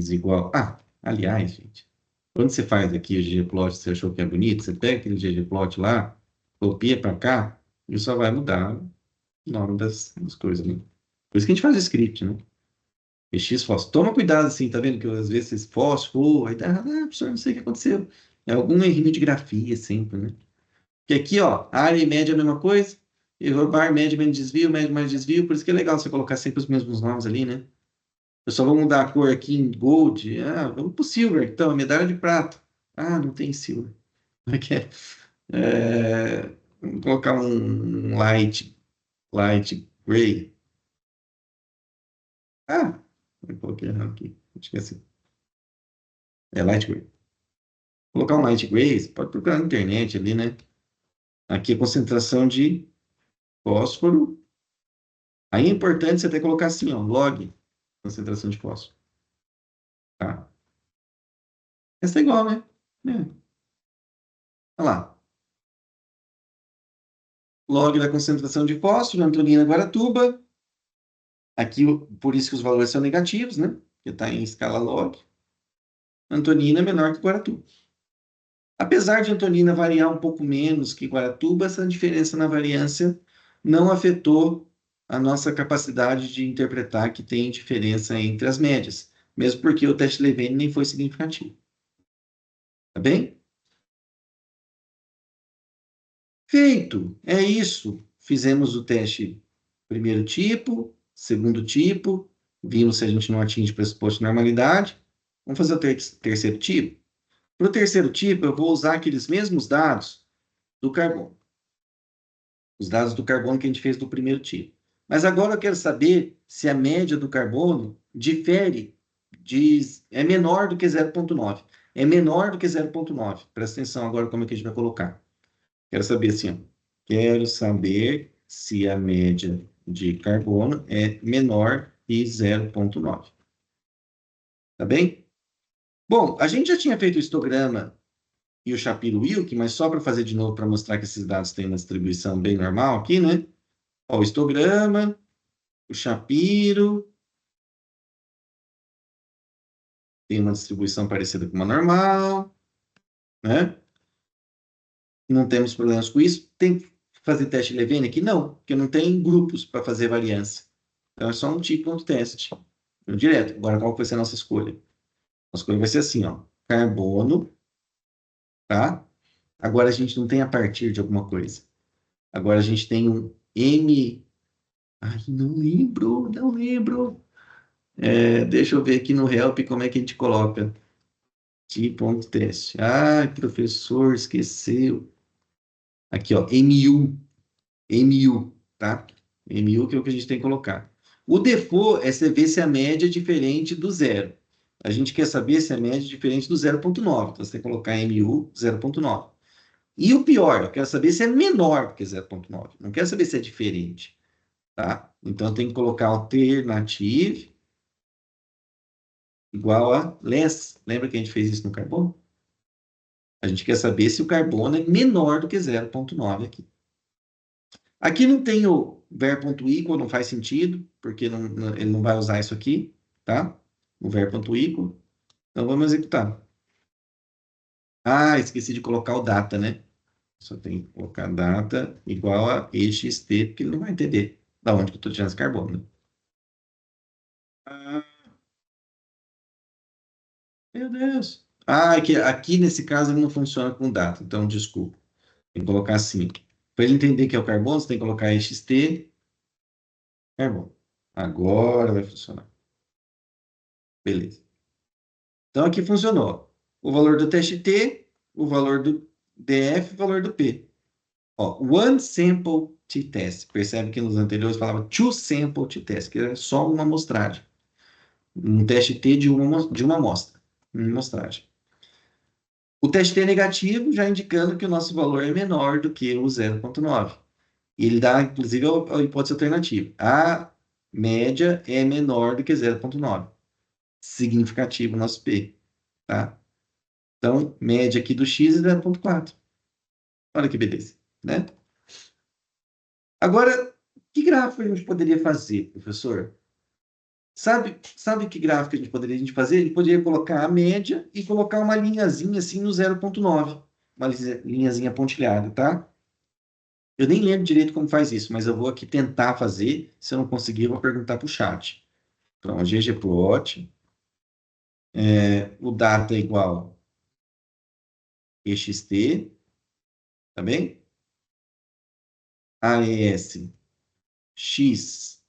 igual... Ah, aliás, gente, quando você faz aqui o ggplot, você achou que é bonito, você pega aquele ggplot lá, copia para cá, e só vai mudar o nome das coisas, né? Por isso que a gente faz o script, né? EX fósforo. Toma cuidado, assim, tá vendo? Que às vezes esse fósforo, aí dá, professor, não sei o que aconteceu. É algum errinho de grafia sempre, né? Porque aqui, ó, área e média é a mesma coisa, e bar, média, menos desvio, média, mais desvio, por isso que é legal você colocar sempre os mesmos nomes ali, né? Eu só vou mudar a cor aqui em gold, vamos pro silver, então, medalha de prata. Ah, não tem silver. Aqui vamos colocar um light gray. Ah, eu coloquei errado aqui, esqueci. É light gray. Vou colocar um light gray, você pode procurar na internet ali, né? Aqui a concentração de fósforo. Aí é importante você até colocar assim, ó, log, concentração de fósforo. Tá? Essa é igual, né? É. Olha lá. Log da concentração de fósforo, Antonina Guaratuba. Aqui, por isso que os valores são negativos, né? Porque está em escala log. Antonina é menor que Guaratuba. Apesar de Antonina variar um pouco menos que Guaratuba, essa diferença na variância não afetou a nossa capacidade de interpretar que tem diferença entre as médias, mesmo porque o teste Levene nem foi significativo. Tá bem? Feito! É isso. Fizemos o teste primeiro tipo, segundo tipo, vimos se a gente não atinge pressuposto de normalidade. Vamos fazer o terceiro tipo? Para o terceiro tipo, eu vou usar aqueles mesmos dados do carbono. Os dados do carbono que a gente fez do primeiro tipo. Mas agora eu quero saber se a média do carbono difere, é menor do que 0,9. É menor do que 0,9. Presta atenção agora como é que a gente vai colocar. Quero saber assim, ó. Quero saber se a média de carbono é menor que 0,9. Tá bem? Bom, a gente já tinha feito o histograma e o Shapiro-Wilk, mas só para fazer de novo para mostrar que esses dados têm uma distribuição bem normal aqui, né? Ó, o histograma, o Shapiro tem uma distribuição parecida com uma normal, né? Não temos problemas com isso. Tem que fazer teste de Levene aqui? Não, porque não tem grupos para fazer variância. Então é só um tipo de teste. Direto. Agora, qual vai ser a nossa escolha? A escolha vai ser assim, ó. Carbono, tá? Agora a gente não tem a partir de alguma coisa. Agora a gente tem um M. Ai, não lembro, não lembro. Deixa eu ver aqui no Help como é que a gente coloca. Ponto teste. Ai, professor, esqueceu. Aqui, ó, MU. MU, tá? MU que é o que a gente tem que colocar. O default é você ver se a média é diferente do zero. A gente quer saber se a média é diferente do 0,9. Então, você tem que colocar MU 0,9. E o pior, eu quero saber se é menor do que 0,9. Não quero saber se é diferente, tá? Então, eu tenho que colocar alternative igual a less. Lembra que a gente fez isso no carbono? A gente quer saber se o carbono é menor do que 0,9 aqui. Aqui não tem o ver.equal, não faz sentido, porque ele não vai usar isso aqui, tá? O ver.equal. Então vamos executar. Ah, esqueci de colocar o data, né? Só tem que colocar data igual a ext, porque ele não vai entender da onde que eu estou tirando esse carbono, né? Ah, meu Deus. Ah, aqui nesse caso ele não funciona com data, então desculpa. Tem que colocar assim. Para ele entender que é o carbono, você tem que colocar ext, carbono. Agora vai funcionar. Beleza. Então aqui funcionou. O valor do teste T, o valor do DF, o valor do P. Ó, one sample t-test. Percebe que nos anteriores falava two sample t-test, que é só uma amostragem. Um teste T de uma amostra. Uma amostragem. O teste T é negativo, já indicando que o nosso valor é menor do que o 0,9. E ele dá, inclusive, a hipótese alternativa. A média é menor do que 0,9. Significativo o nosso P. Tá? Então, média aqui do x é 0,4. Olha que beleza, né? Agora, que gráfico a gente poderia fazer, professor? Sabe que gráfico a gente poderia fazer? A gente poderia colocar a média e colocar uma linhazinha assim no 0,9. Uma linhazinha pontilhada, tá? Eu nem lembro direito como faz isso, mas eu vou aqui tentar fazer. Se eu não conseguir, eu vou perguntar para o chat. Então, ggplot, o data é igual ext, tá bem? AES, x.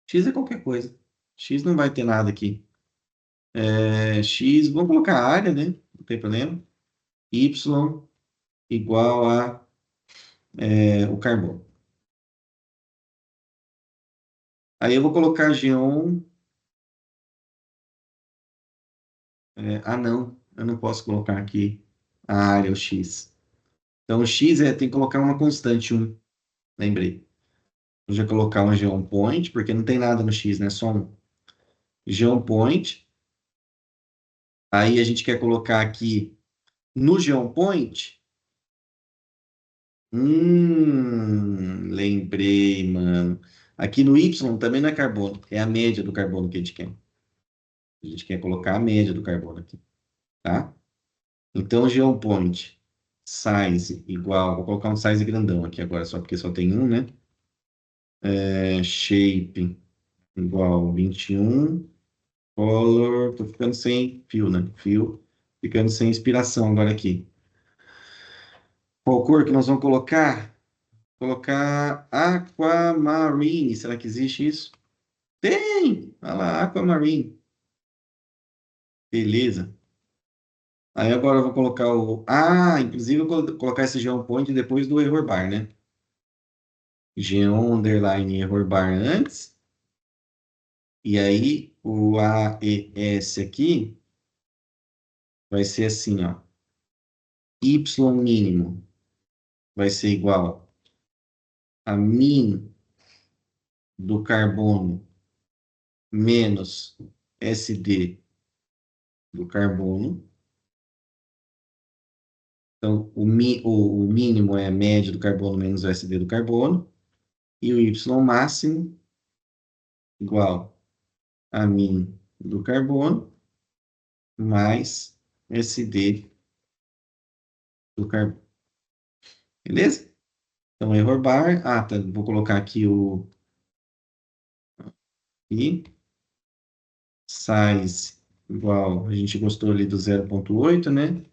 X é qualquer coisa. X não vai ter nada aqui. X, vamos colocar a área, né? Não tem problema. Y igual a o carbono. Aí eu vou colocar G1. Não, eu não posso colocar aqui a área, o X. Então, o X tem que colocar uma constante 1. Lembrei. Vou já colocar um G1 point, porque não tem nada no X, né? Só um G1 point. Aí a gente quer colocar aqui no G1 point. Lembrei, mano. Aqui no Y também não é carbono, é a média do carbono que a gente quer. A gente quer colocar a média do carbono aqui, tá? Então, geopoint size igual, vou colocar um size grandão aqui agora, só porque só tem um, né? Shape igual 21, color, tô ficando sem fio, né? Fio, ficando sem inspiração agora aqui. Qual cor que nós vamos colocar? Colocar aquamarine, será que existe isso? Tem! Olha lá, aquamarine. Beleza. Aí agora eu vou colocar o. Ah, inclusive eu vou colocar esse geopoint depois do error bar, né? Geon underline error bar antes. E aí o AES aqui vai ser assim, ó. Y mínimo. vai ser igual a min do carbono menos SD do carbono. Então, o mínimo é a média do carbono menos o SD do carbono. E o Y máximo igual a min do carbono mais SD do carbono. Beleza? Então, error bar. Ah, tá. Vou colocar aqui o i. Size igual. A gente gostou ali do 0,8, né?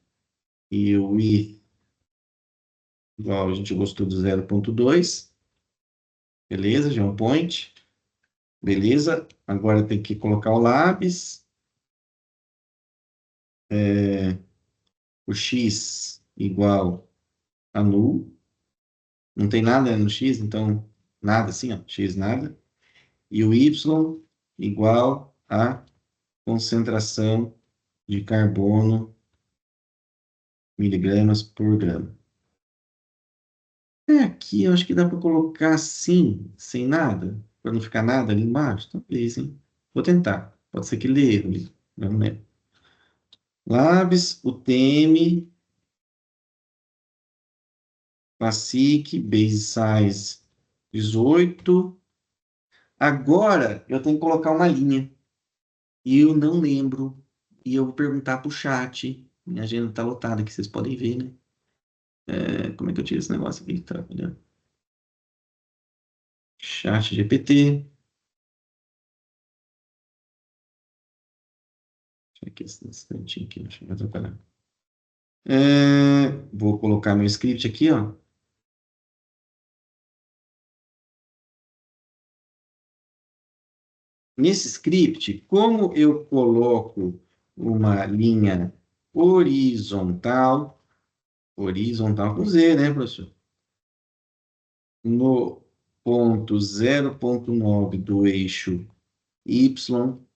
E o i igual. A gente gostou do 0,2. Beleza? Já é um point. Beleza? Agora tem que colocar o lápis. O x igual a null. Não tem nada no x, então nada assim, ó. X nada. E o y igual a concentração de carbono miligramas por grama. Aqui eu acho que dá para colocar assim, sem nada, para não ficar nada ali embaixo. Talvez, hein? Vou tentar. Pode ser que ele erre. Não lembro. Labs, UTM, Classic, Base Size 18. Agora eu tenho que colocar uma linha. E eu não lembro. E eu vou perguntar para o chat. Minha agenda está lotada aqui, vocês podem ver, né? Como é que eu tiro esse negócio aqui? Tá, olha. Chat GPT. Deixa eu aqui esse instantinho aqui, deixa eu atrapalhar. Vou colocar meu script aqui, ó. Nesse script, como eu coloco uma linha horizontal, horizontal com Z, né, professor? No ponto 0,9 do eixo Y,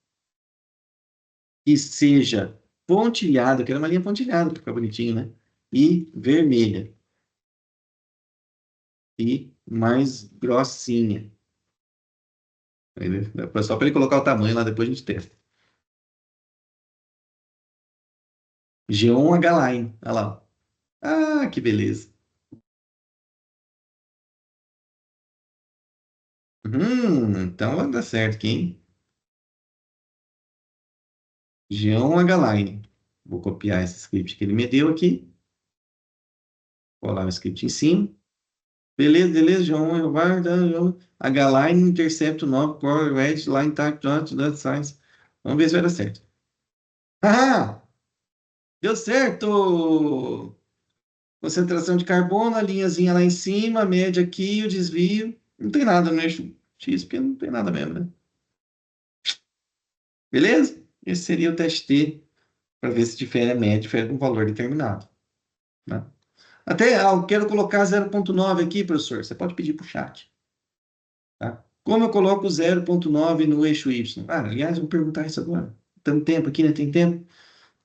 que seja pontilhada, eu quero uma linha pontilhada para ficar bonitinho, né? E vermelha. E mais grossinha. Só para ele colocar o tamanho lá, depois a gente testa. G1 H-Line. Olha lá. Ah, que beleza. Então vai dar certo aqui, hein? G1 H-Line. Vou copiar esse script que ele me deu aqui. Colar o script em cima. Beleza, beleza. G1 vai, H-Line, Intercept 9, Core, Red, Line Type, Dot Size. Vamos ver se vai dar certo. Ah! Deu certo! Concentração de carbono, a linhazinha lá em cima, a média aqui, o desvio. Não tem nada no eixo X, porque não tem nada mesmo, né? Beleza? Esse seria o teste T, para ver se difere a média, difere de um valor determinado. Né? Até, eu quero colocar 0,9 aqui, professor. Você pode pedir para o chat. Tá? Como eu coloco 0,9 no eixo Y? Aliás, vou perguntar isso agora. Tem tempo aqui, né? Tem tempo.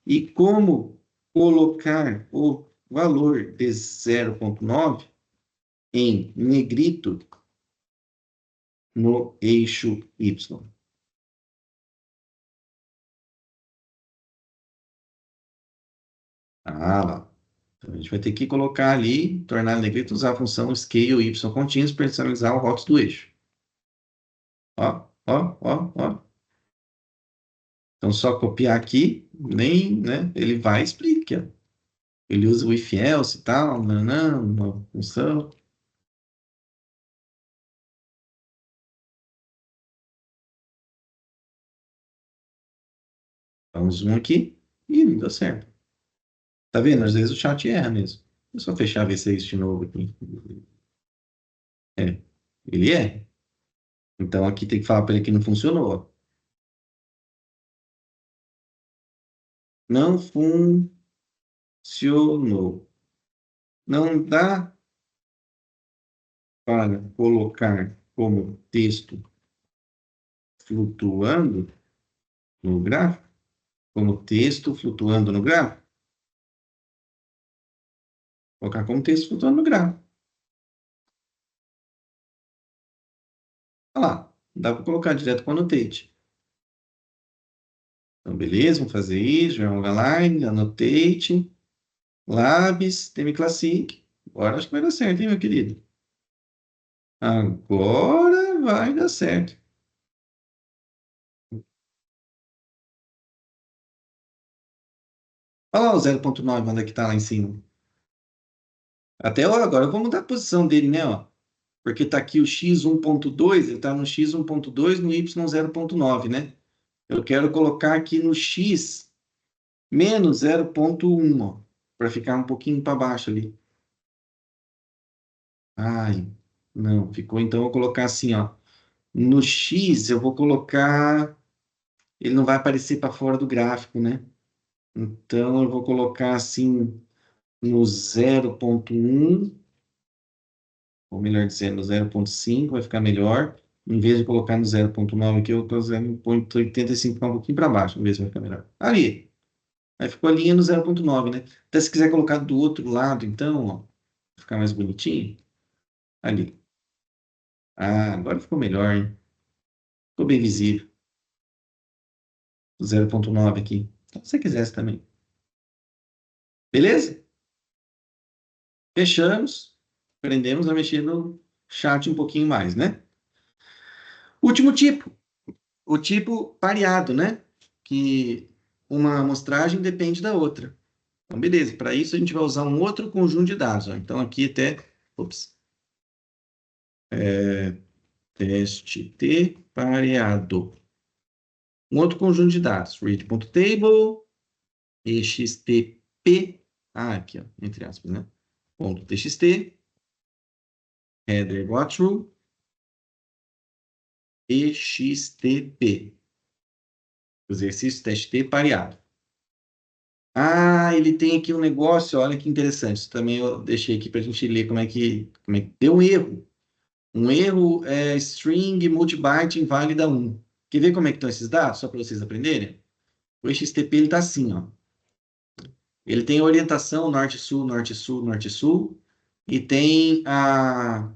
E como colocar o valor de 0,9 em negrito no eixo Y? Lá. Então, a gente vai ter que colocar ali, tornar negrito, usar a função scale y contínuo, personalizar o rótulo do eixo. Ó, ó, ó, ó. Então, só copiar aqui, nem, né? Ele vai e explica. Ele usa o if else e tal, nanã, uma função. Dá um zoom aqui e não deu certo. Tá vendo? Às vezes o chat erra mesmo. É só fechar V6 de novo aqui. É, ele é. Então aqui tem que falar para ele que não funcionou. Não funcionou. Não dá para colocar como texto flutuando no gráfico, como texto flutuando no gráfico, colocar como texto flutuando no gráfico. Olha lá, dá para colocar direto com annotate. Então, beleza, vamos fazer isso, jogar line, annotate, labs, tmclassic. Agora acho que vai dar certo, hein, meu querido? Agora vai dar certo. Olha lá o 0.9, onde é que tá lá em cima. Até ó, agora eu vou mudar a posição dele, né, ó. Porque tá aqui o x1.2, ele tá no x1.2 no y0.9, né? Eu quero colocar aqui no x menos 0.1, ó, para ficar um pouquinho para baixo ali. Ai, não, ficou. Então eu vou colocar assim, ó. No x eu vou colocar. Ele não vai aparecer para fora do gráfico, né? Então eu vou colocar assim no 0.1, ou melhor dizendo, no 0.5, vai ficar melhor. Em vez de colocar no 0.9 aqui, eu vou colocar no 0.85, ficar um pouquinho para baixo, vamos ver se vai ficar melhor. Ali. Aí ficou a linha no 0.9, né? Até se quiser colocar do outro lado, então, ó, pra ficar mais bonitinho. Ali. Ah, agora ficou melhor, hein? Ficou bem visível. O 0.9 aqui. Então, se você quisesse também. Beleza? Fechamos. Aprendemos a mexer no chat um pouquinho mais, né? Último tipo. O tipo pareado, né? Que uma amostragem depende da outra. Então, beleza. Para isso, a gente vai usar um outro conjunto de dados. Ó. Então, aqui até... Ops. Teste T pareado. Um outro conjunto de dados. Read.table, extp. Ah, aqui, ó, entre aspas, né? Ponto .txt, header true, extp. Exercício teste T pareado. Ah, ele tem aqui um negócio, olha que interessante. Isso também eu deixei aqui para a gente ler como é que deu um erro. Um erro é string multibyte inválida 1. Quer ver como é que estão esses dados? Só para vocês aprenderem? O XTP ele está assim, ó. Ele tem orientação norte-sul, norte-sul, norte-sul, e tem a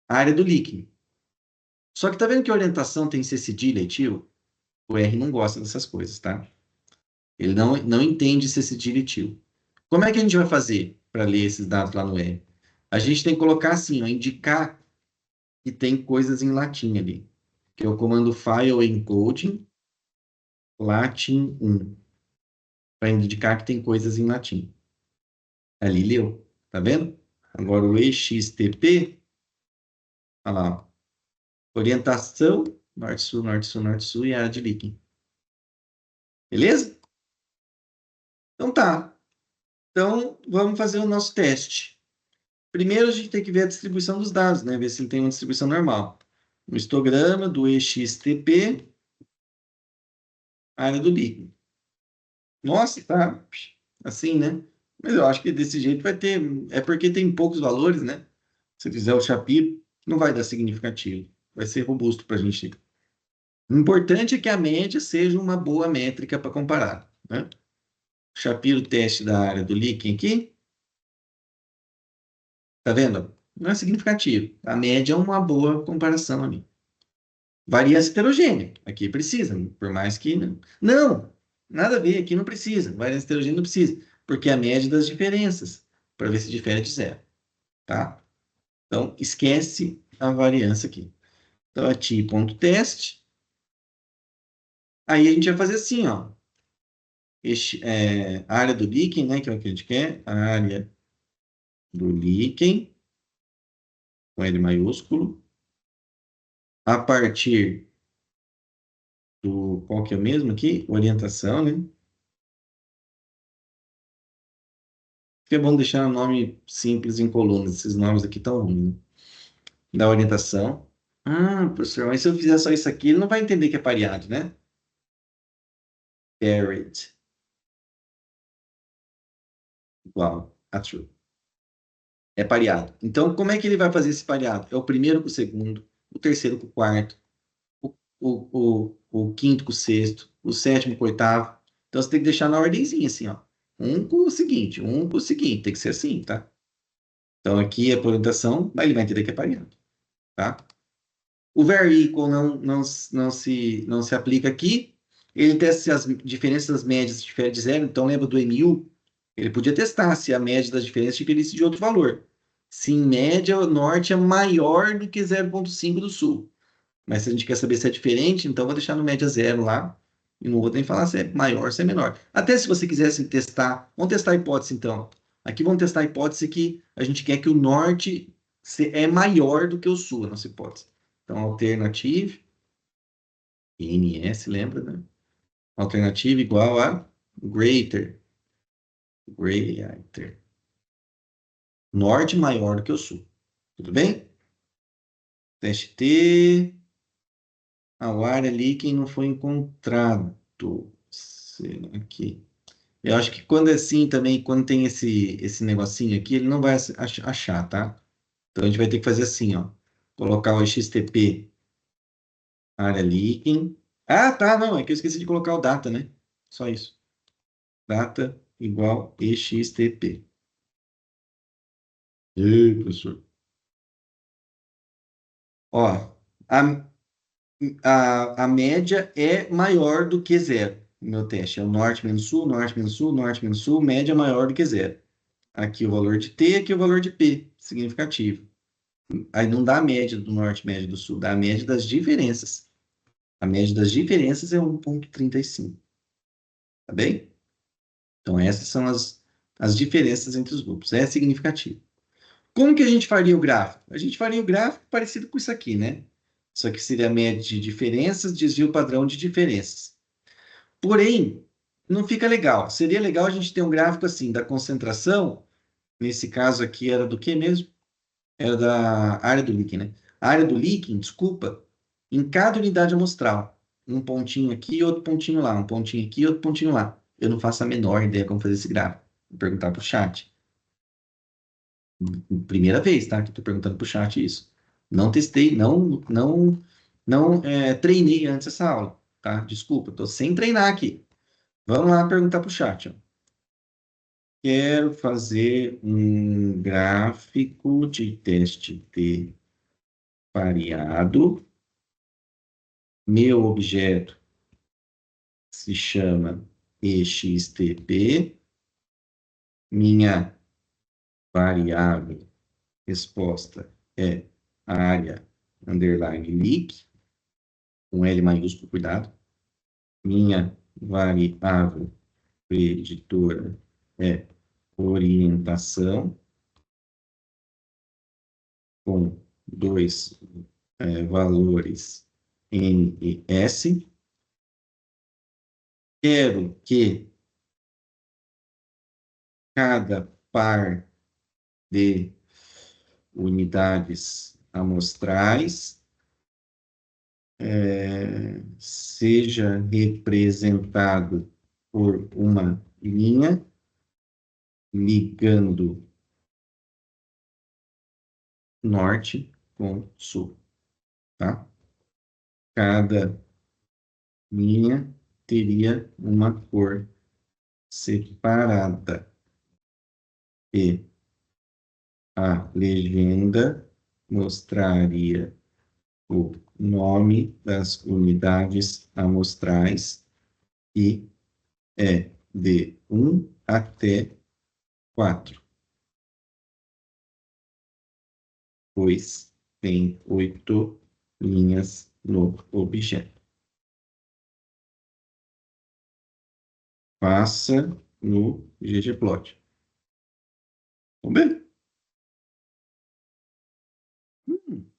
área do líquido. Só que tá vendo que a orientação tem C cedilha e tio? O R não gosta dessas coisas, tá? Ele não entende C cedilha e tio. Como é que a gente vai fazer para ler esses dados lá no R? A gente tem que colocar assim, ó, indicar que tem coisas em latim ali, que é o comando file encoding latin 1, para indicar que tem coisas em latim. Ali leu, tá vendo? Agora o extp, olha lá, orientação, norte-sul, norte-sul, norte-sul e área de líquido. Beleza? Então tá. Então, vamos fazer o nosso teste. Primeiro, a gente tem que ver a distribuição dos dados, né? Ver se ele tem uma distribuição normal. O histograma do EXTP, área do líquido. Nossa, tá assim, né? Mas eu acho que desse jeito vai ter. É porque tem poucos valores, né? Se fizer o Shapiro, não vai dar significativo. Vai ser robusto para a gente. O importante é que a média seja uma boa métrica para comparar, né? Shapiro teste da área do líquen aqui, tá vendo? Não é significativo. A média é uma boa comparação ali. Variância heterogênea, aqui precisa, por mais que não. Não, nada a ver, aqui não precisa. Variância heterogênea não precisa, porque é a média das diferenças, para ver se difere de zero, tá? Então, esquece a variância aqui. Então, é ti.teste. Aí a gente vai fazer assim, ó. A área do líquen, né, que é o que a gente quer, a área do líquen, com L maiúsculo, a partir do, qual que é o mesmo aqui? Orientação, né? Que é bom deixar o nome simples em colunas, esses nomes aqui estão ruins, né? Da orientação. Ah, professor, mas se eu fizer só isso aqui, ele não vai entender que é pareado, né? Paired, igual a true. É pareado. Então, como é que ele vai fazer esse pareado? É o primeiro com o segundo, o terceiro com o quarto, o quinto com o sexto, o sétimo com o oitavo. Então, você tem que deixar na ordemzinha, assim, ó. Um com o seguinte, um com o seguinte. Tem que ser assim, tá? Então, aqui é por orientação, mas ele vai entender que é pareado. tá? O very equal não se aplica aqui. Ele testa se as diferenças das médias diferem de zero. Então, lembra do MU? Ele podia testar se a média das diferenças diferisse de outro valor. Se em média o norte é maior do que 0,5 do sul. Mas se a gente quer saber se é diferente, então vou deixar no média zero lá. E no outro nem falar se é maior ou se é menor. Até se você quisesse testar, vamos testar a hipótese então. Aqui vamos testar a hipótese que a gente quer que o norte é maior do que o sul, a nossa hipótese. Então, alternative, NS, lembra, né? Alternativa igual a greater. Greater. Norte maior do que o sul. Tudo bem? Teste T. A área ali quem não foi encontrado. Será que... Eu acho que quando é assim também, quando tem esse negocinho aqui, ele não vai achar, tá? Então a gente vai ter que fazer assim, ó. Colocar o XTP área líquen. Ah, tá, não, é que eu esqueci de colocar o data, né? Só isso. Data igual EXTP. Ei, professor. Ó, a, a média é maior do que zero no meu teste. É o norte menos sul, norte menos sul, norte menos sul, média maior do que zero. Aqui o valor de T, aqui o valor de P, significativo. Aí não dá a média do norte, média do sul, dá a média das diferenças. A média das diferenças é 1,35, tá bem? Então essas são as diferenças entre os grupos. É significativo. Como que a gente faria o gráfico? A gente faria o gráfico parecido com isso aqui, né? Isso aqui seria a média de diferenças, desvio padrão de diferenças. Porém, não fica legal. Seria legal a gente ter um gráfico assim da concentração. Nesse caso aqui era do que mesmo? Era da área do líquen, né? A área do líquen, desculpa, em cada unidade amostral. Um pontinho aqui, outro pontinho lá. Um pontinho aqui, outro pontinho lá. Eu não faço a menor ideia como fazer esse gráfico. Vou perguntar para o chat. Primeira vez, tá? Que eu tô perguntando pro chat isso. Não testei, não treinei antes essa aula, tá? Desculpa, tô sem treinar aqui. Vamos lá perguntar pro chat, ó. Quero fazer um gráfico de teste de pareado. Meu objeto se chama EXTP. Minha variável resposta é área underline leak, com L maiúsculo, cuidado. Minha variável preditora é orientação, com dois valores N e S. Quero que cada par de unidades amostrais seja representado por uma linha ligando norte com sul, tá? Cada linha teria uma cor separada e a legenda mostraria o nome das unidades amostrais e é de 1 até 4, pois tem 8 linhas no objeto. Faça no ggplot. Vamos ver? Hum,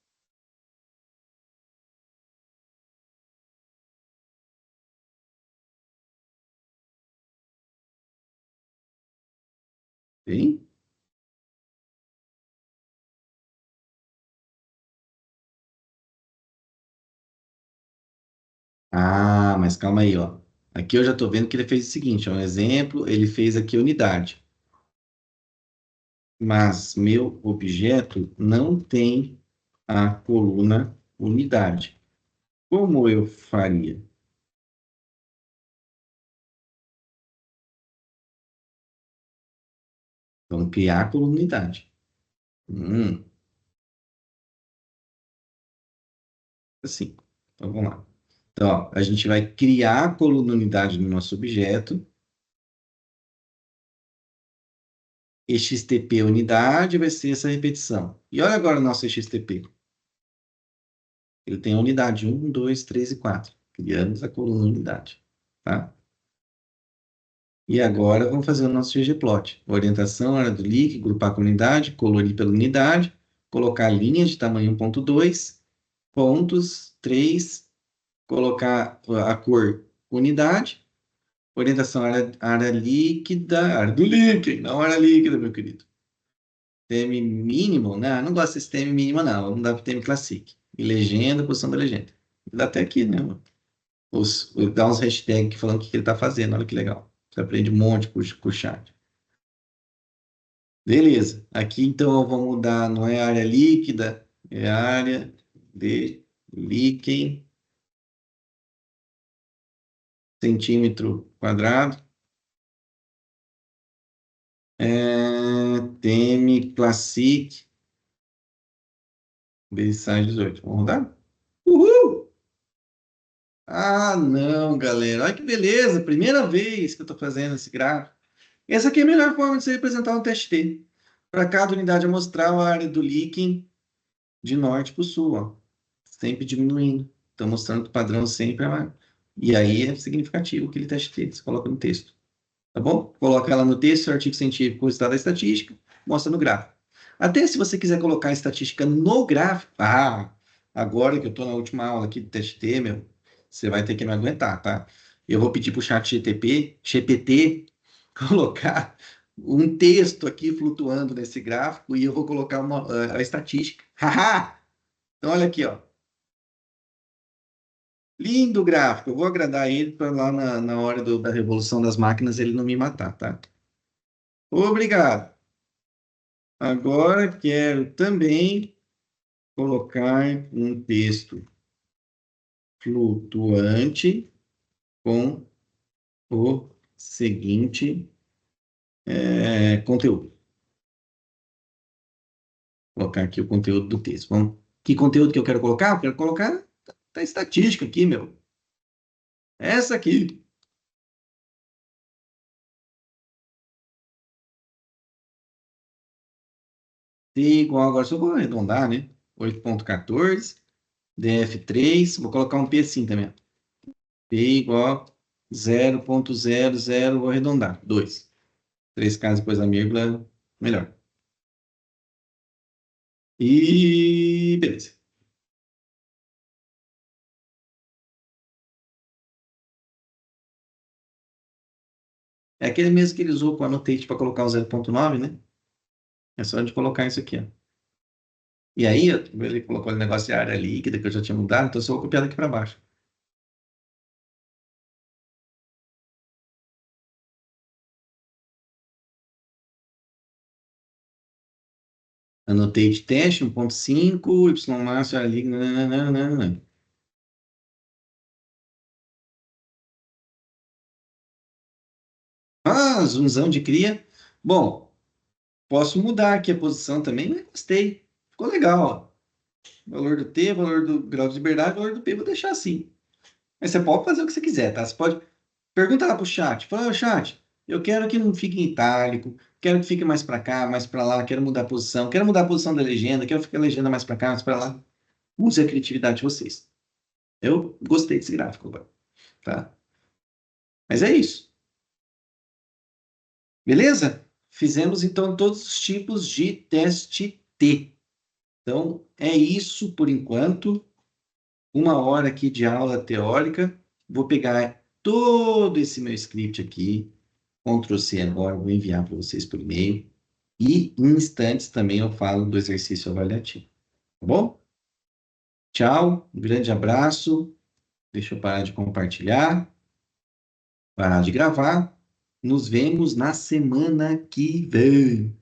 tem? Ah, mas calma aí, ó. Aqui eu já estou vendo que ele fez o seguinte, ó, um exemplo, ele fez aqui unidade. Mas meu objeto não tem a coluna unidade. Como eu faria? Vamos criar a coluna unidade. Hum, Assim. Então, vamos lá. Então, ó, a gente vai criar a coluna unidade no nosso objeto. XTP unidade vai ser essa repetição. E olha agora o nosso XTP. Ele tem a unidade 1, 2, 3 e 4. Criamos a coluna unidade. Tá? E agora vamos fazer o nosso ggplot. Orientação, área do leak, grupar com unidade, colorir pela unidade, colocar linhas de tamanho 1.2, pontos 3, colocar a cor unidade, orientação, área líquida, área do leak, não área líquida, meu querido. TM mínimo, né? Não gosto desse TM mínimo, não. Vamos dar para TM Classic. E legenda, posição da legenda. Dá até aqui, né? Dá uns hashtags falando o que ele está fazendo. Olha que legal. Você aprende um monte com o chat. Beleza. Aqui, então, eu vou mudar. Não é área líquida, é área de líquen, centímetro quadrado. TM Classic, Basic 18. Vamos rodar? Uhul! Ah, não, galera. Olha que beleza. Primeira vez que eu estou fazendo esse gráfico. Essa aqui é a melhor forma de você representar um teste T. Para cada unidade, eu mostrar a área do líquen de norte para o sul, ó. Sempre diminuindo. Então, mostrando que o padrão sempre é maior. E aí é significativo aquele teste T. Você coloca no texto. Tá bom? Coloca ela no texto, artigo científico, o resultado da estatística, mostra no gráfico. Até se você quiser colocar a estatística no gráfico, agora que eu estou na última aula aqui do teste T, meu, você vai ter que me aguentar, tá? Eu vou pedir para o chat GPT, colocar um texto aqui flutuando nesse gráfico e eu vou colocar a estatística. Haha! Então, olha aqui, ó. Lindo gráfico. Eu vou agradar ele para lá na hora da revolução das máquinas ele não me matar, tá? Obrigado. Agora quero também colocar um texto flutuante com o seguinte conteúdo. Vou colocar aqui o conteúdo do texto. Vamos. Que conteúdo que eu quero colocar? Eu quero colocar a estatística aqui, meu. Essa aqui. T igual, agora só vou arredondar, né? 8.14, DF3, vou colocar um P assim também. P igual 0.00, vou arredondar, 2. 3 casas depois da vírgula, melhor. E beleza. É aquele mesmo que ele usou com o annotate para colocar o 0.9, né? É só de colocar isso aqui, ó. E aí, ele colocou o negócio de área líquida que eu já tinha mudado, então eu só vou copiar daqui para baixo. Annotate teste 1.5, Y máximo, área líquida, nananana. Ah, zoomzão de cria. Bom, posso mudar aqui a posição também, mas gostei. Ficou legal, ó. Valor do T, valor do grau de liberdade, valor do P, vou deixar assim. Mas você pode fazer o que você quiser, tá? Você pode pergunta lá pro chat. Fala, "Ô, chat, eu quero que não fique em itálico, quero que fique mais para cá, mais para lá, quero mudar a posição, quero mudar a posição da legenda, quero ficar a legenda mais para cá, mais para lá. Use a criatividade de vocês. Eu gostei desse gráfico agora, tá? Mas é isso. Beleza? Fizemos então todos os tipos de teste T. Então, é isso por enquanto. Uma hora aqui de aula teórica. Vou pegar todo esse meu script aqui, Ctrl C agora, vou enviar para vocês por e-mail. E em instantes também eu falo do exercício avaliativo. Tá bom? Tchau, um grande abraço. Deixa eu parar de compartilhar, parar de gravar. Nos vemos na semana que vem.